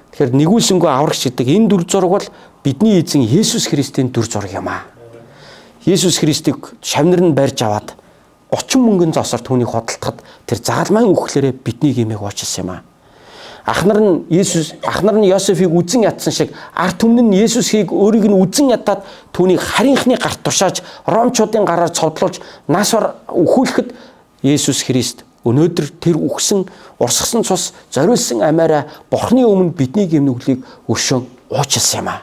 Тэгэхээр нэгүүлсэнгүү аврагч гэдэг энэ дүр зураг бол бидний эзэн Есүс Христийн дүр зураг юм аа. Есүс Христийг шавнар нь барьж аваад 30 мөнгөн зоосоор түүнийг хөдөлтөхөд тэр загалмайн үхлээрээ бидний гимээг уучилсан юм аа. Ах нар нь Йосефийг үзэн ядсан шиг ард түмэн нь Есүсийг өөрийг нь үзэн ядаад түүнийг харийнхны гарт тушааж ромчуудын гараар цовдлуулж насвар өхүүлэхэд Есүс Христ өнөөдөр тэр үхсэн урсгасан цус зориулсан амиараа Бурхны өмнө бидний гимнүглийг өршөөн уучилсан юм аа.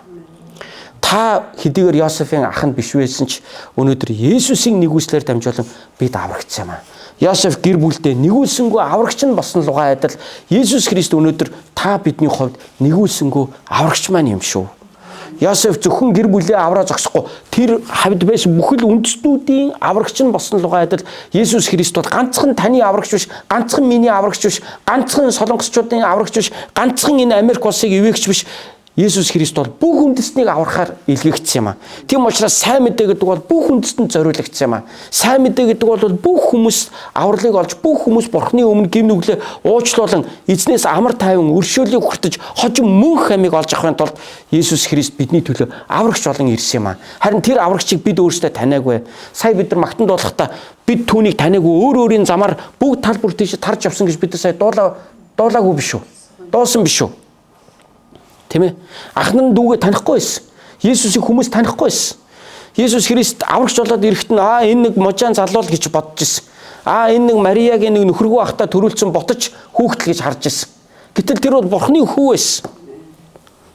Та хэдийгээр Йосефийн ах нь биш байсан ч өнөөдөр Есүсийн нэгүслээр дамжуулан бид аврагдсан юм аа. Йосеф гэр бүлдээ нэгүүлсэнгүү аврагч нь болсон лугай адил Есүс Христ өнөөдөр та бидний хувьд нэгүүлсэнгүү аврагч маань юм шүү. Йосеф зөвхөн гэр бүлээ авраа зогсохгүй тэр хавьд байсан бүхэл үндэстнүүдийн аврагч нь болсон лугай адил Есүс Христ бол ганцхан таны аврагч биш, ганцхан миний аврагч биш, ганцхан солонгосчуудын аврагч биш, ганцхан энэ Америк улсыг ивээгч биш. Есүс Христ бол бүх үндэстнийг аврахаар илгээгдсэн юм аа. Тийм учраас сайн мэдээ гэдэг бол бүх үндэстэнд зориулагдсан юм аа. Сайн мэдээ гэдэг бол бүх хүмүүс авралыг олж, бүх хүмүүс Бурхны өмнө гим нүглээ уучлуулан эзнээс амар тайван өршөөлийг хүртэж хожим мөнх амийг олж авахын тулд Есүс Христ бидний төлөө аврагч болон ирсэн юм аа. Харин тэр аврагчийг бид өөрсдөө таниагүй. Сая бид нар магтанд дуулахдаа бид түүнийг таниагүй өөр өөрийн замаар бүгд тал бүр тийш тарж явсан гэж бид нар сая дуулаагүй биш үү? Дуусан биш үү? Тийм ээ. Ах нар дүүгээ танихгүй байсан. Есүсийг хүмүүс танихгүй байсан. Есүс Христ аврагч болоод ирэхэд нь энэ нэг можаан залуул гэж бодож ирсэн. Энэ нэг Мариягийн нэг нөхөргөө ахта төрүүлсэн ботож хүүхдэл гэж харж ирсэн. Гэтэл тэр бол Бурхны хүү байсан.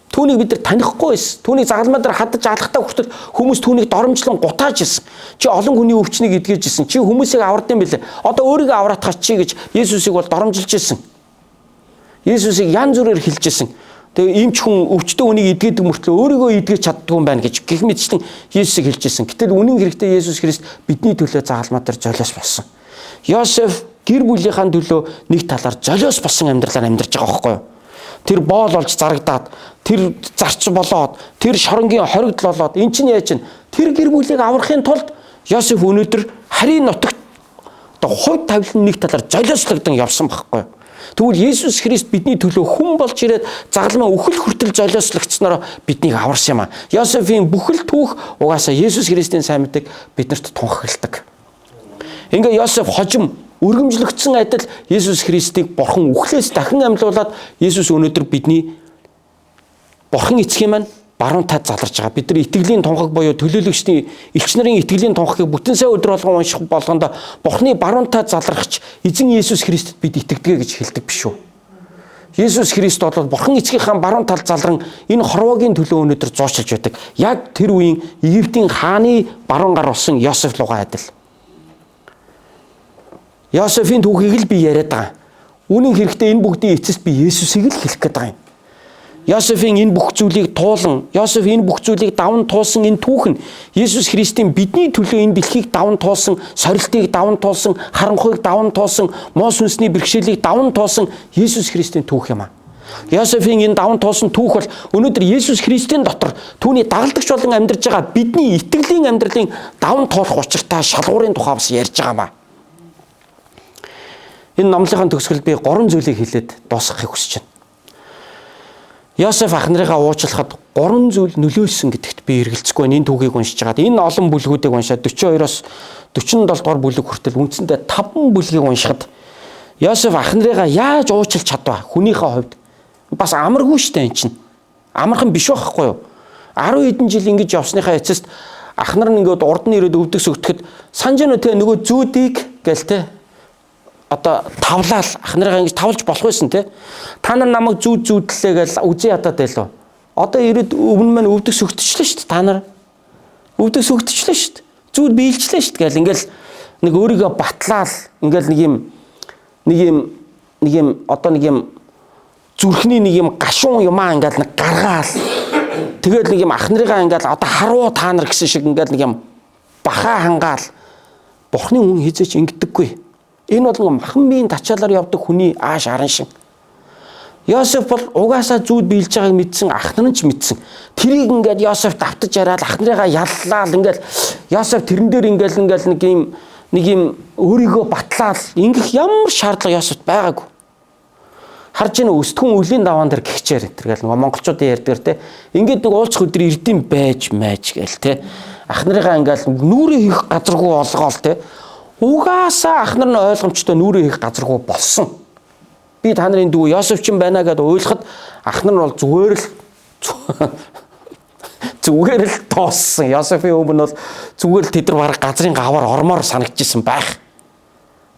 Түүнийг бид нар танихгүй байсан. Түүнийг загалмаа дээр хадаж алхтаа хүртэл хүмүүс түүнийг доромжлон гутааж ирсэн. Чи олон хүний өвчнийг эдгэж ирсэн. Чи хүмүүсийг авардсан билээ. Одоо өөрийгөө авраатгах чи гэж Есүсийг бол доромжилж ирсэн. Есүсийг янз бүрээр хэлж ирсэн. Тэгээ ийм ч хүн өвчтөн хүнийг эдгээдэг мөртлөө өөрийгөө эдгэж чаддгүй юм байна гэж гэх мэтчлэн Есүсийг хэлж ирсэн. Гэтэл үнэн хэрэгтээ Есүс Христ бидний төлөө загалмаа дээр золиос болсон. Йосеф гэр бүлийнхаа төлөө нэг талаар золиос болсон амьдралаар амьдарч байгаа байхгүй юу? Тэр боол болж зарагдаад, тэр зарч болоод, тэр шоронгийн хоригдл болоод эн чинь яаж чинь тэр гэр бүлийг аврахын тулд Йосеф өнөөдөр харийн нутагт хувь тавилан нэг талаар золиослогдсон явсан байхгүй юу? Тэгвэл Есүс Христ бидний төлөө хүн болж ирээд загалмаа үхэл хүртэл золиослогдсноор биднийг аварсан юм аа. Йосефийн бүхэл түүх угаасаа Есүс Христийн сайн мэдээг биднэрт тунхагладаг. Ингээ Йосеф хожим өргөмжлөгдсөн адил Есүс Христийг Бурхан үхлээс дахин амьлуулад Есүс өнөөдөр бидний Бурхан эцгийн маань баруун таад заларч байгаа. Бид нар итгэлийн тунхаг буюу төлөөлөгчдийн элч нарын итгэлийн тунхагийг бүтэн сая өдөр болгон унших болгондоо Бурхны баруун таад залрагч эзэн Есүс Христэд бид итгэдэг гэж хэлдэг биш үү? Есүс Христ бол Бурхан эцгийнхаа баруун талд залран энэ хорвоогийн төлөө өнөөдөр зуучилж байдаг. Яг тэр үеийн Египтийн хааны баруун гар болсон Йосеф лугай адил. Йосефийн түүхийг л би яриад байгаа. Үнэн хэрэгтээ энэ бүгдийн эцэст би Есүсийг л хэлэх гээд байгаа юм. Йосефийн энэ бүх зүйлийг туулан, Йосеф энэ бүх зүйлийг даван туулсан энэ түүх нь Есүс Христийн бидний төлөө энэ дэлхийг даван туулсан, сорилтыг даван туулсан, харанхуйг даван туулсан, муу сүнсний бэрхшээлийг даван туулсан Есүс Христийн түүх юм аа. Йосефийн энэ даван туулсан түүх бол өнөөдөр Есүс Христийн дотор түүний дагалдагч болон амьдарч байгаа бидний итгэлийн амьдралын даван туулах учиртай шалгуурын тухай бас ярьж байгаа юм аа. Энэ номлынхаа төгсгөлд би 3 зүйлийг хэлээд дуусгахыг хүсэж байна. Йосеф ах нарыгаа уучлахад 3 зүйл нөлөөлсөн гэдэгт би эргэлзэхгүй энэ түүхийг уншиж байгаад энэ олон бүлгүүдийг уншаад 42-оос 47 дугаар бүлэг хүртэл үндсэндээ 5 бүлгийг уншихад Йосеф ах нарыгаа яаж уучлах чадваа хүнийхээ хувьд бас амаргүй шүү дээ эн чинь. Амархан биш байхгүй юу? 10 хэдэн жил ингэж явсныхаа эцэст ах нар нь ингээд урд нь ирээд өвдөг сөгтөхөд санаж байна те нөгөө зүүдийг гээл те одоо тавлаал ах нарыгаа ингэж тавлж болох байсан те. Та нар намайг зүүдлээ гээл үзээ ядаад байлаа. Одоо ирээд өвн маань өвдөг сөгтчлээ шүү дээ та нар. Өвдөг сөгтчлээ шүү дээ. Зүүд биелжлээ шүү дээ гээл ингээл нэг өөрийгөө батлаал ингээл нэг юм зүрхний нэг юм гашуун юмаа ингээл нэг гаргаал. Тэгээд нэг юм ах нарыгаа ингээл одоо харуу та нар гэсэн шиг ингээл нэг юм бахаа хангаал. Бурхны хүн хизээч ингэдэггүй. Энэ бол махан биеийн тачаалаар явдаг хүний ааш аран шин. Йосеф бол угаасаа зүүд биелж байгааг мэдсэн, ах нар нь ч мэдсэн. Тэрийг ингээд Йосеф давтаж яриад ах нарыгаа яллаа ингээл Йосеф тэрэн дээр ингээл нэг юм өөрийгөө батлаад ингэх ямар шаардлага Йосефт байгаагүй. Харж ийн өсдгөн үлийн даваан дээр гихчээр энэ гэл монголчуудын ярьдгаар те ингээд нэг уулзах өдөр эрдэм байж мэж гээл те ах нарыгаа ингээл нүрээ хийх газаргүй олгоол те угаасаа ах нар нь ойлгомжтой нүрээ хийх газаргүй болсон. Би та нарын дүү Йосеф ч юм байна гэдээ уйлахад ах нар нь бол зүгээр л тооссон. Йосефийн өмнө бол зүгээр л тэд нар бараг газрын гаваар ормоор санагдчихсан байх.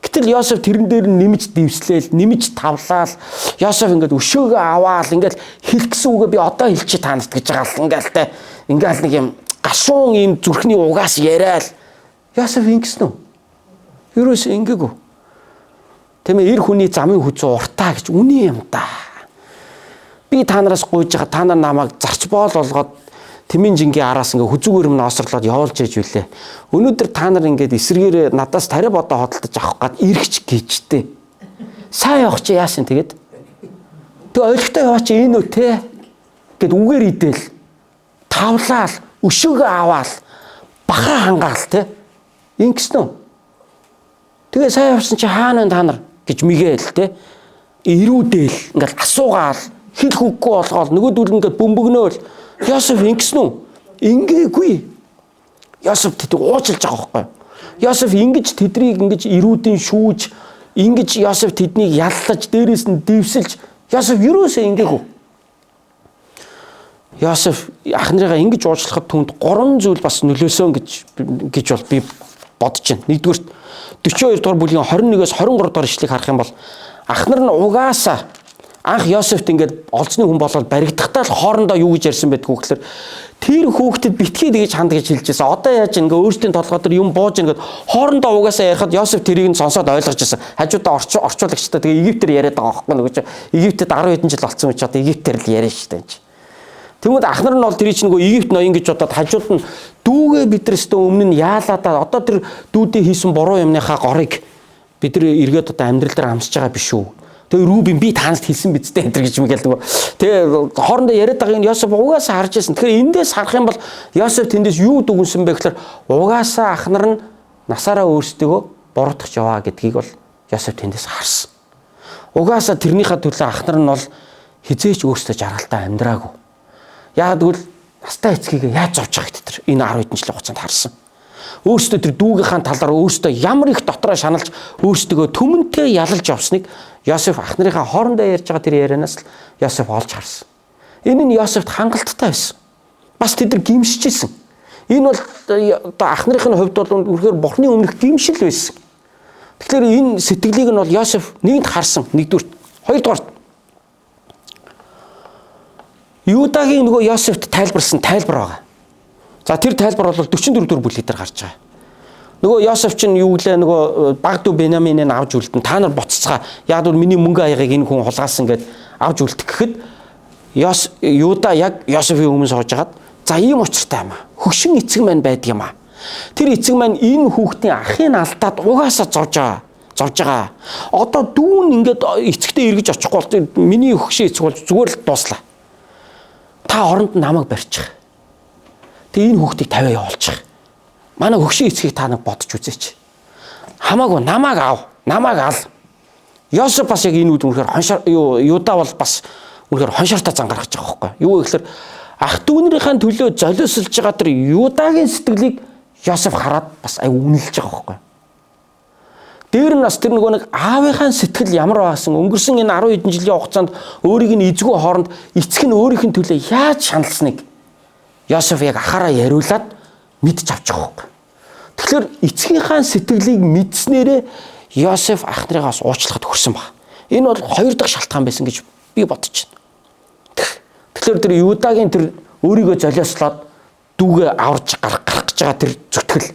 Гэтэл Йосеф тэрэн дээр нэмж дэвслээл, нэмж тавлаал. Йосеф ингээд өшөөгөө аваал, ингээд хэлэх гэсэн үгээ би одоо хэлчихье танарт гэж байгаа л ингээл те. Ингээл нэг юм гашуун юм зүрхний угаас яриад Йосеф ингэсэн үү? Ерөөс ингээгүү. Тэмээ эр хүний замын хүзүү уртаа гэж үний юм да. Би та нараас гуйж байгаа та нар намайг зарч боол болгоод Тэмийн жингийн араас ингээ хүзүүгээр өмнө осрлоод явуулж яж үлээ. Өнөөдөр та нар ингээд эсэргээрээ надаас тариа бодоо хөдөлж авах гад иргч гिचтэй. Сайн явах чи яасан тэгээд. Тэг ойлгохтой яваач энэ үү те гэд үгээр идэл. Тавлаал, өшөөгөө аваал, бахаа хангаал те. Ингэсэн үү? Тэгээ сайн явсан чи хаана та нар гэж мэгээл те. Ирүүдэл ингээд асуугаал, хэл хөггүй болгоол нөгөөдөл ингээд бөмбөгнөөл Йосеф ингэсэн үү? Ингээгүй. Йосеф тэдэг уучлж байгаа байхгүй юу? Йосеф ингэж тэдрийг ингэж ирүүдийн шүүж, ингэж Йосеф тэднийг яллаж, дээрээс нь дэвсэлж, Йосеф юусоо ингээгүй. Йосеф ах нарыгаа ингэж уучлахад түнд 3 зүйл бас нөлөөсөн гэж бол би бодож байна. Нэгдүгээр 42 дугаар бүлгийн 21-өөс 23 дугаар ишлэгийг харах юм бол ах нар нь угаасаа анх Йосефт ингээд олзны хүн болоод баригдахдаа л хоорондоо юу гэж ярьсан байдг вэ гэхээр тэр хүүхдэд битгий тэгж ханд гэж хэлж байсан. Одоо яаж ингээ өөрсдийн толгой дээр юм бууж ингээд хоорондоо угаасаа ярихад Йосеф тэрийг нь сонсоод ойлгож байсан. Хажуудаа орчуулагчтай тэгээ Египтээр яриад байгаа байхгүй нөгөө чи Египтэд 10 хэдэн жил болсон учраас одоо Египтээр л яриа штэ энэ. Тэгмээд ах нар нь бол тэрий чинь нөгөө Египт ноён гэж бодоод хажууд нь дүүгээ бидрээсээ өмнө нь яалаадаа одоо тэр дүүдээ хийсэн буруу юмныхаа горыг бид нар эргээд одоо амьдрал дээр амсаж байгаа биш үү? Тэгээ Рубин би танаас хэлсэн бидтэй энэ гэж мэгэл. Тэгээ хоорондоо яриад байгааг нь Йосеф угаасаа харж байсан. Тэгэхээр эндээс харах юм бол Йосеф тэндээс юу дүгнсэн бэ гэхээр угаасаа ах нар нь насаараа өөрсдөө буруудах яваа гэдгийг бол Йосеф тэндээс харсан. Угаасаа тэрнийхээ төлөө ах нар нь бол хизээч өөрсдөө жаргалтай амьдраагүй. Яагаад гэвэл настай эцгийгээ яаж зовж байгааг тэр энэ 10 хэдэн жилийн хугацаанд харсан. Өөрсдөө тэр дүүгийнхаа талаар өөрсдөө ямар их дотроо шаналж өөрсдөө төмөнтэй ялалж явсныг Йосеф ах нарынхаа хоорондоо ярьж байгаа тэр ярианаас л Йосеф олж харсан. Энэ нь Йосефт хангалттай байсан. Бас тэд нар гимшижсэн. Энэ бол одоо ах нарын хувьд бол үнэхээр Бурхны өмнөх гимшил байсан. Тэгэхээр энэ сэтгэлийг нь бол Йосеф нэгэнт харсан. Нэгдүгээр, хоёрдугаар Юдагийн нөгөө Йосефт тайлбарсан тайлбар байгаа. За тэр тайлбар бол 44 дугаар бүлэг дээр гарч байгаа. Нөгөө Йосеф чинь юу гэлээ нөгөө баг дүү Беньяминыг авч үлдэн та нар боццгаа яг бол миний мөнгө аягийг энэ хүн хулгаасан гэд авч үлдэх гэхэд Юда яг Йосефийн өмнө сууж хагаад за ийм учиртай юм аа. Хөгшин эцэг маань байдаг юм аа. Тэр эцэг маань энэ хүүхдийн ахыг алдаад угаасаа зовж байгаа. Одоо дүүн ингээд эцэгтэй эргэж очихгүй бол миний хөгшин эцэг бол зүгээр л дууслаа. Та оронд намайг барьчих. Тэгээ энэ хүүхдийг тавиа явуулчих. Манай хөгшин эцгийг та нар бодож үзээч. Хамаагүй намайг аав, намайг ал. Йосеф бас яг энэ үед үнэхээр Юда бол бас үнэхээр хоншортой зангарч байгаа байхгүй юу гэхээр ах дүүнэрийнхээ төлөө золиослж байгаа тэр Юдагийн сэтгэлийг Йосеф хараад бас аяг үнэлж байгаа байхгүй. Дээр нь бас тэр нөгөө нэг аавынхаа сэтгэл ямар байсан өнгөрсөн энэ 10 хэдэн жилийн хугацаанд өөрийг нь эзгүй хооронд эцэг нь өөрийнх нь төлөө яаж шаналсныг Йосеф яг ахаараа яриулаад мэдж авч байгаа байхгүй. Тэгэхээр эцгийнхаа сэтгэлийг мэдснээрээ Йосеф ах нарыгаа бас уучлахад хүрсэн баг. Энэ бол хоёр дахь шалтгаан байсан гэж би бодож байна. Тэгэхээр тэр Юдагийн тэр өөрийгөө золиослоод дүүгээ аварж гарах гэж байгаа тэр зүтгэл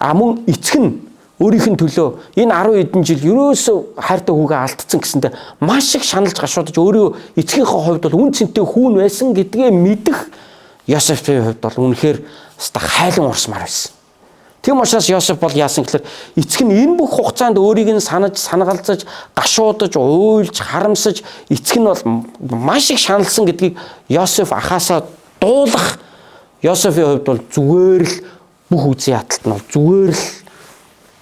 мөн эцэг нь өөрийнх нь төлөө энэ 10 хэдэн жил ерөөсөө хайртай хүүгээ алдсан гэсэндээ маш их шаналж гашуудаж өөрөө эцгийнхээ хувьд бол үн цэнтэй хүүн байсан гэдгээ мэдэх Йосефийн хувьд бол үнэхээр хэвээр хайлан урсмаар байсан. Тийм учраас Йосеф бол яасан гэхээр эцэг нь энэ бүх хугацаанд өөрийг нь санагалзаж, гашуудаж, уйлж, харамсаж эцэг нь бол маш их шаналсан гэдгийг Йосеф ахаасаа дуулах Йосефийн хувьд бол зүгээр л бүх үзий яталт нь бол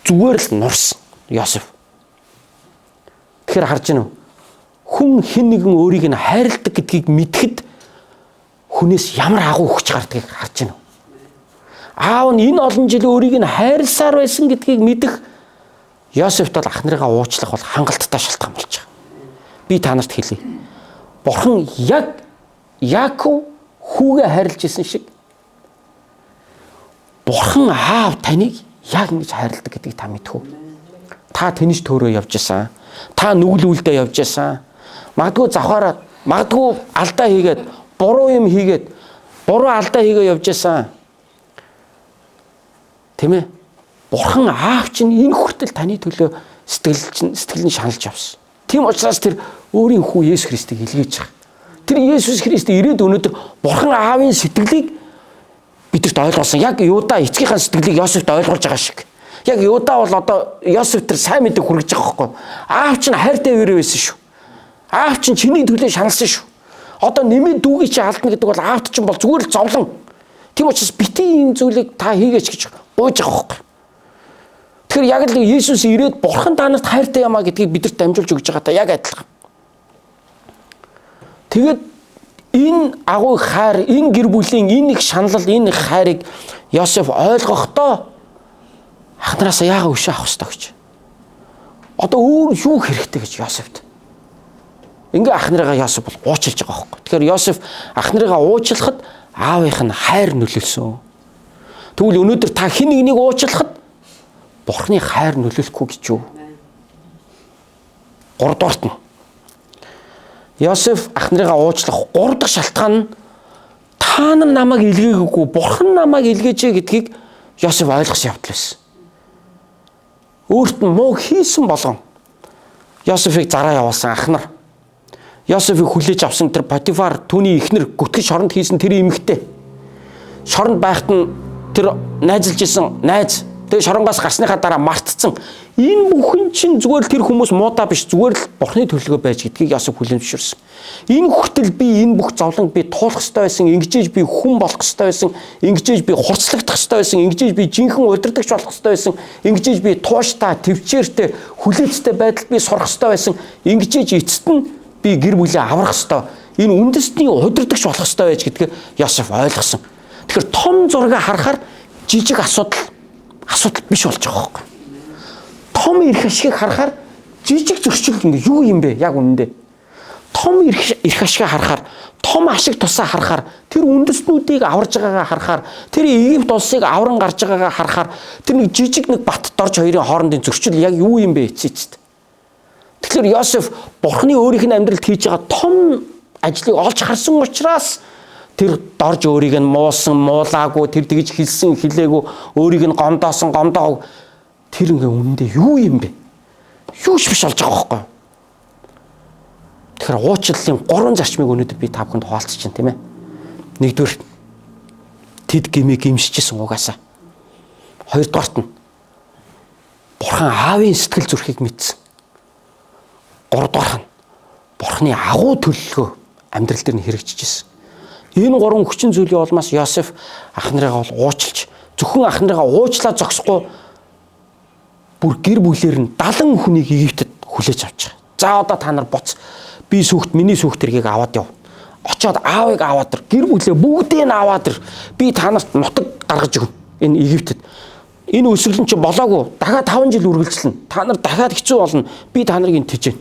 зүгээр л нурсан Йосеф. Тэгэхээр харж байна уу? Хүн хэн нэгэн өөрийг нь хайрладаг гэдгийг мэдхэд хүнээс ямар агуу өгч гардгийг харж байна уу? Аав нь энэ олон жил өөрийг нь хайрласаар байсан гэдгийг мэдэх Йосефт бол ах нарыгаа уучлах бол хангалттай шалтгаан болж байгаа. Би та нарт хэлье. Бурхан яг Яаков хүүгээ хайрлаж исэн шиг Бурхан аав таныг яг ингэж хайрладаг гэдгийг та мэдхүү. Та тэнэж төөрөө явж исэн. Та нүглүүлдэ явж исэн. Магадгүй завхаараад, магадгүй алдаа хийгээд, буруу юм хийгээд, буруу алдаа хийгээ явж исэн. Тийм ээ. Бурхан аав чинь энэ хүртэл таны төлөө сэтгэл нь шаналж явсан. Тийм учраас тэр өөрийн хүү Есүс Христийг илгээж байгаа. Тэр Есүс Христ ирээд өнөөдөр Бурхан аавын сэтгэлийг бидэрт ойлгуулсан. Яг Юда эцгийнхээ сэтгэлийг Йосефт ойлгуулж байгаа шиг. Яг Юда бол одоо Йосеф тэр сайн мэдээ хүргэж байгаа байхгүй. Аав чинь хайртай өрөө байсан шүү. Аав чинь чиний төлөө шаналсан шүү. Одоо нэмээд дүүгээ чи алдна гэдэг бол аавт чинь бол зүгээр л зовлон. Тийм учраас битгий энэ зүйлийг та хийгээч гэж бууж байгаа байхгүй. Тэгэхээр яг л Есүс ирээд Бурхан та нарт хайртай юмаа гэдгийг бидэрт дамжуулж өгч байгаа та яг адилхан. Тэгээд энэ агуу хайр, энэ гэр бүлийн энэ их шаналл, энэ их хайрыг Йосеф ойлгохдоо ах нараасаа яагаад өшөө авах ёстой гэж. Одоо өөр юу хэрэгтэй гэж Йосефт. Ингээ ах нарыгаа Йосеф бол уучлж байгаа байхгүй. Тэгэхээр Йосеф ах нарыгаа уучлахад аавынх нь хайр нөлөөлсөн. Тэгвэл өнөөдөр та хэн нэгнийг уучлахад Бурхны хайр нөлөөлөхгүй гэж юу? 3 дугаарт нь Йосеф ах нарыгаа уучлах 3 дахь шалтгаан нь та нар намайг илгээгээгүй, Бурхан намайг илгээжээ гэдгийг Йосеф ойлгосон явдал байсан. Өөрт нь муу хийсэн болгон Йосефийг зараа явуулсан ах нар. Йосефийг хүлээж авсан тэр Потифар түүний эхнэр гүтгэж шоронд хийсэн тэр эмэгтэй. Шоронд байхад нь тэр найзалж исэн найз тэгээ шоронгоос гарсныхаа дараа мартцсан. Энэ бүхэн чинь зүгээр л тэр хүмүүс муудаа биш, зүгээр л Бурхны төлөвлөгөө байж гэдгийг Йосеф хүлээн зөвшөөрсөн. Энэ хүртэл би энэ бүх зовлонг би туулах ёстой байсан, ингэжээж би хүн болох ёстой байсан, ингэжээж би хурцлагдах ёстой байсан, ингэжээж би жинхэнэ удирдагч болох ёстой байсан, ингэжээж би тууштай, төвчээртэй, хүлээцтэй байдалд би сурах ёстой байсан, ингэжээж эцэст нь би гэр бүлээ аврах ёстой. Энэ үндэстний удирдагч болох ёстой байж гэдгийг Йосеф ойлгосон. Тэгэхээр том зургийг харахаар жижиг асуудал биш болж байгаа байхгүй. Том эрх ашигыг харахаар жижиг зөрчил ингээ юу юм бэ? Яг үнэндээ. Том эрх ашигыг харахаар, том ашиг тусаа харахаар, тэр үндэстнүүдийг аварж байгаагаа харахаар, тэр Египт улсыг авран гарч байгаагаа харахаар, тэр нэг жижиг нэг бат дорж хоёрын хоорондын зөрчил яг юу юм бэ эцэст. Тэгэхээр Йосеф Бурхны өөрийнх нь амьдралд хийж байгаа том ажлыг олж харсан учраас тэр дорж өөрийг нь муусан, муулаагүй, тэр тэгж хэлсэн, хэлээгүй, өөрийг нь гомдоосон, гомдоог тэр ингээ үнэндээ юу юм бэ? Юу ч биш болж байгаа байхгүй. Тэгэхээр уучлалын 3 зарчмыг өнөөдөр би та бүхэнд хуваалцаж байна, тийм ээ. Нэгдүгээр тэд гимээ гимшижсэн угаасаа. Хоёрдугаарт нь Бурхан аавын сэтгэл зүрхийг мэдсэн. Гуравдугаарт нь Бурханы агуу төлөвлөгөө амьдрал дээр нь хэрэгжижсэн. Энэ 3 хүчин зүйлийн улмаас Йосеф ах нарыгаа бол уучлж, зөвхөн ах нарыгаа уучлаа зогсохгүй бүр гэр бүлээр нь 70 хүнийг Египтэд хүлээж авч байгаа. За одоо та нар боц. Би сүхт миний сүхт тэргийг аваад яв. очоод аавыг аваад ир, гэр бүлээ бүгдийг нь аваад ир. Би та нарт нутаг гаргаж өгнө. Энэ Египтэд. Энэ өсвөрлөн чи болоогүй. Дахиад 5 жил үргэлжлэнэ. Та нар дахиад хэцүү болно. Би та нарыг энэ тэжээнэ.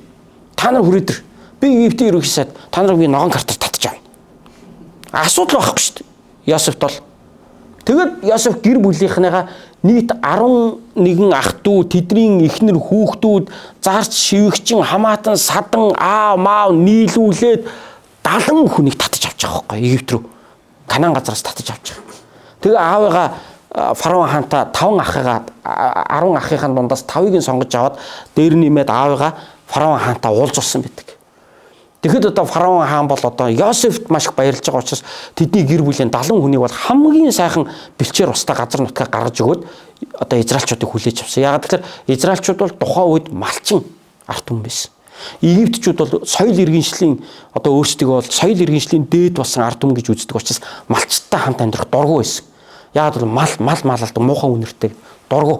Та нар хүрээд ир. Би Египтийн ерөнхий сайд та нарыг би ногоон картаар татчих авна. Асуудал байхгүй шүү дээ. Йосефт бол. Тэгэд Йосеф гэр бүлийнхнийгаа нийт 11 ах дүү, тэдний эхнэр хүүхдүүд, зарч шивгчин, хамаатан, садан, аав, маав нийлүүлээд 70 хүнийг татаж авч байгаа байхгүй Египт рүү. Канаан газараас татаж авч байгаа. Тэгээ аавыгаа фараон хаантаа 5 ахыгаа 10 ахыхаа дундаас 5-ыг нь сонгож аваад дээр нэмээд аавыгаа фараон хаантаа уулзуулсан байдаг. Тэгэхэд одоо фараон хаан бол одоо Йосефт маш их баярлж байгаа учраас тэдний гэр бүлийн 70 хүнийг бол хамгийн сайхан бэлчээр устаа газар нутгаа гаргаж өгөөд одоо израилчуудыг хүлээж авсан. Яагаад гэвэл израилчууд бол тухайн үед малчин ард түмэн байсан. Египтчүүд бол соёл иргэншлийн одоо өөрсдөө бол соёл иргэншлийн дээд болсон ард түмэн гэж үздэг учраас малчтай хамт амьдрах дургүй байсан. Яагаад гэвэл мал алдаг муухай үнэртэй дургүй.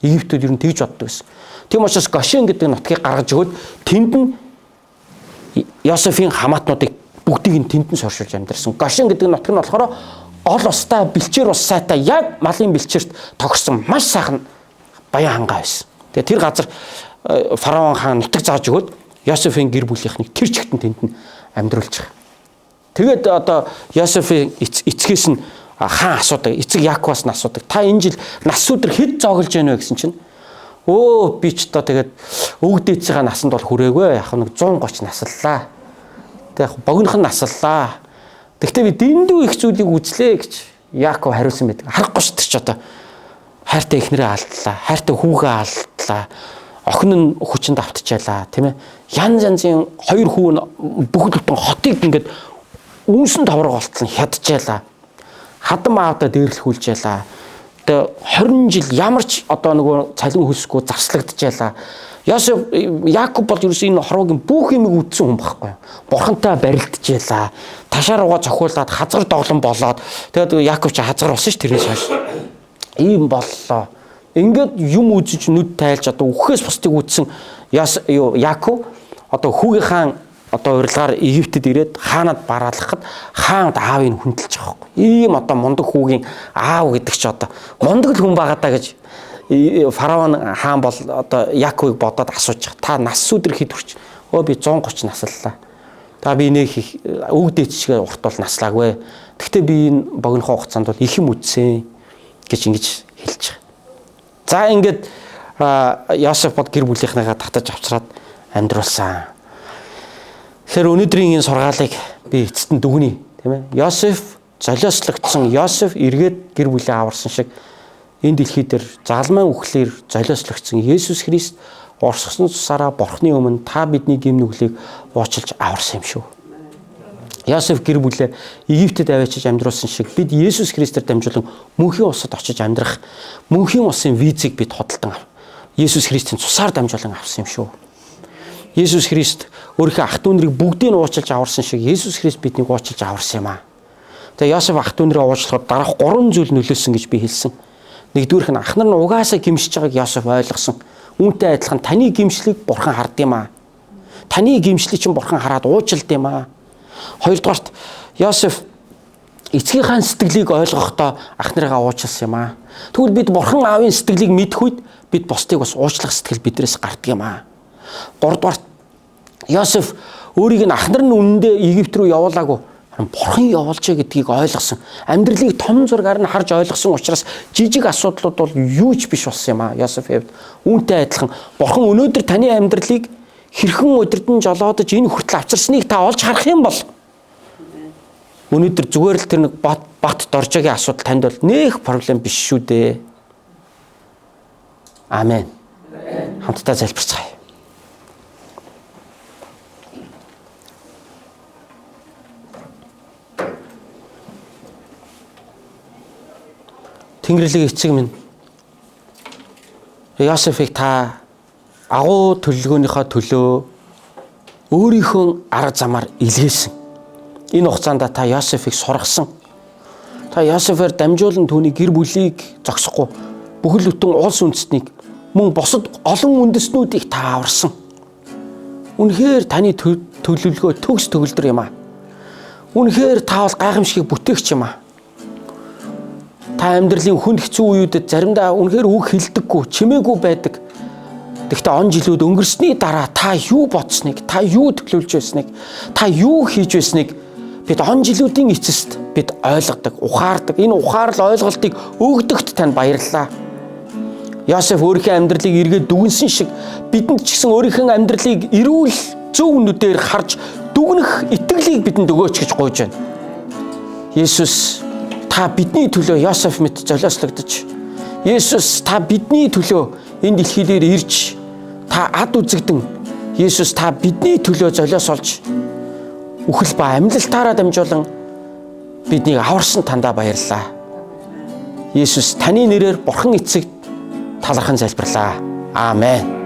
Египтүүд ер нь тэгж боддог байсан. Тийм учраас Гошен гэдэг нутгийг гаргаж өгөөд тэнд нь Йосефийн хамаатнуудыг бүгдийг нь тэнд нь соршуулж амьдэрсэн. Гошен гэдэг нутаг нь болохоор ол устай, бэлчээр ус сайтай яг малын бэлчээрт тогтсон маш сайхан баян хангаа байсан. Тэгээ тэр газар фараон хаан нутаг зааж өгөөд Йосефийн гэр бүлийнхнийг тэр чигтэн тэнд нь амьдруулж байгаа. Тэгээд одоо Йосефийн эцгээс нь хаан асуудаг, эцэг Яаковаас нь асуудаг. Та энэ жил нас өдөр хэд зоглож байна вэ гэсэн чинь би ч одоо тэгээд өвөг дээдсийн насанд бол хүрээгүй. Яг нэг 130 насллаа. Тэг яг богинохон насллаа. Гэхдээ би дэндүү их зүйлийг үзлээ гэж Яаков хариулсан байдаг. Харахгүй шүү дээ ч одоо хайртай эхнэрээ алдлаа, хайртай хүүгээ алдлаа. Охин нь хүчинд автчихлаа, тийм ээ. Янз янзын 2 хүү нь бүхэл бүтэн хотыг ингээд үнсэн товрог болтол нь хядчихлаа. Хадам аавда дээрлэхүүлжээлаа. Тэгээ 20 жил ямар ч одоо нөгөө цалин хөлсгүй зарслагдчихлаа. Йосеф Яаков бол ерөөс энэ хорвогийн бүх юмыг үдсэн хүн байхгүй юу. Бурхантай барилдчихлаа. Ташаа руугаа цохиулаад хазар доглон болоод тэгээд Яаков ч хазар болсон ш тэрнээс хойш. Ийм боллоо. Ингээд юм үзэж нүд тайлж одоо үхээс бусдыг үдсэн Яаков одоо хүүгийн хаан одоо урилгаар Египтэд ирээд хаанад бараалгахад хаанд аавыг хүндэлж байгаа байхгүй. Ийм одоо мундаг хүүгийн аав гэдэг чи одоо мундаг л хүн байгаа даа гэж фараон хаан бол одоо Яаковыг бодоод асууж байгаа. Та нас өдөр хэд хүрч? Би 130 насллаа. Та би нэг их өвөг дээдчгээ урт бол наслаагүй. Гэхдээ би энэ богинохоо хугацаанд бол их юм үдсэн гэж ингэж хэлж байгаа. За ингээд Йосеф бод гэр бүлийнхнийгаа татаж авчраад амьдруулсан. Тэгэхээр өнөөдрийн энэ сургаалыг би эцэст нь дүгнэе, тийм ээ. Йосеф золиослогдсон, Йосеф эргээд гэр бүлээ аварсан шиг энэ дэлхий дээр залман үхлээр золиослогдсон Есүс Христ урсгасан цусаараа Бурхны өмнө та бидний гэм нүглийг уучлж аварсан юм шүү. Йосеф гэр бүлээ Египтэд аваачиж амьдруулсан шиг бид Есүс Христээр дамжуулан мөнхийн усад очиж амьдрах мөнхийн усын визийг бид хөдөлтөн Есүс Христийн цусаар дамжуулан авсан юм шүү. Есүс Христ өөрийнхөө ах дүү нарыг бүгдийг нь уучлж аварсан шиг Есүс Христ биднийг уучлж аварсан юм аа. Тэгээ Йосеф ах дүү нарыг уучлахад дараах 3 зүйл нөлөөлсөн гэж би хэлсэн. Нэгдүгээрх нь ах нар нь угаасаа гимшиж байгааг Йосеф ойлгосон. Үүнтэй адилхан таны гимшлийг Бурхан хард юм аа. Таны гимшлийг чинь Бурхан хараад уучлд юм аа. Хоёрдугаарт Йосеф эцгийнхээ сэтгэлийг ойлгохдоо ах нарыгаа уучлсан юм аа. Тэгвэл бид Бурхан аавын сэтгэлийг мэдэх үед бид бусдыг бас уучлах сэтгэл бидрээс гардаг юм аа. Гуравдугаарт Йосеф өөрийг нь ах нар нь үнэндээ Египт рүү явуулаагүй. Бурхан явуулжээ гэдгийг ойлгосон. Амьдралыг том зургаар нь харж ойлгосон учраас жижиг асуудлууд бол юу ч биш болсон юм аа. Йосеф хэвд үүнтэй адилхан Бурхан өнөөдөр таны амьдралыг хэрхэн удирдан жолоодож энэ хүртэл авчирсныг та олж харах юм бол өнөөдөр зүгээр л тэр нэг бат доржогийн асуудал танд бол нэх проблем биш шүү дээ. Амен. Хамтдаа залбирцгаая. Тэнгэрлэг эцэг минь Йосефийг та агуу төлөвлөгөөнийхөө төлөө өөрийнхөө арга замаар илгээсэн. Энэ хугацаанд та Йосефийг сургасан. Та Йосефээр дамжуулан түүний гэр бүлийг зогсохгүй бүхэл бүтэн улс үндэстнийг мөн бусад олон үндэстнүүдийг та аварсан. Үнэхээр таны төлөвлөгөө төгс төгөлдөр юм аа. Үнэхээр та бол гайхамшигыг бүтээгч юм аа. Та амьдралын хүнд хэцүү үеүүдэд заримдаа үнэхээр үг хэлдэггүй, чимээгүй байдаг. Гэхдээ он жилүүд өнгөрсний дараа та юу бодсныг, та юу төлөвлөж байсныг, та юу хийж байсныг бид он жилүүдийн эцэст бид ойлгодог, ухаардаг. Энэ ухаарл ойлголтыг өгдөгт танд баярлалаа. Йосеф өөрийнхөө амьдралыг эргээд дүгнсэн шиг бидэнд ч гэсэн өөрийнхөө амьдралыг эрүүл зөв нүдээр харж дүгнэх итгэлийг бидэнд өгөөч гэж гуйж байна. Есүс та бидний төлөө Йосеф мэт золиослогдож, Есүс та бидний төлөө энэ дэлхий дээр ирж та ад үзэгдэн, Есүс та бидний төлөө золиосолж үхэл ба амьлалтаараа дамжуулан биднийг аварсан тандаа баярлалаа. Есүс таны нэрээр Бурхан эцэгт талархан залбирлаа. Аамен.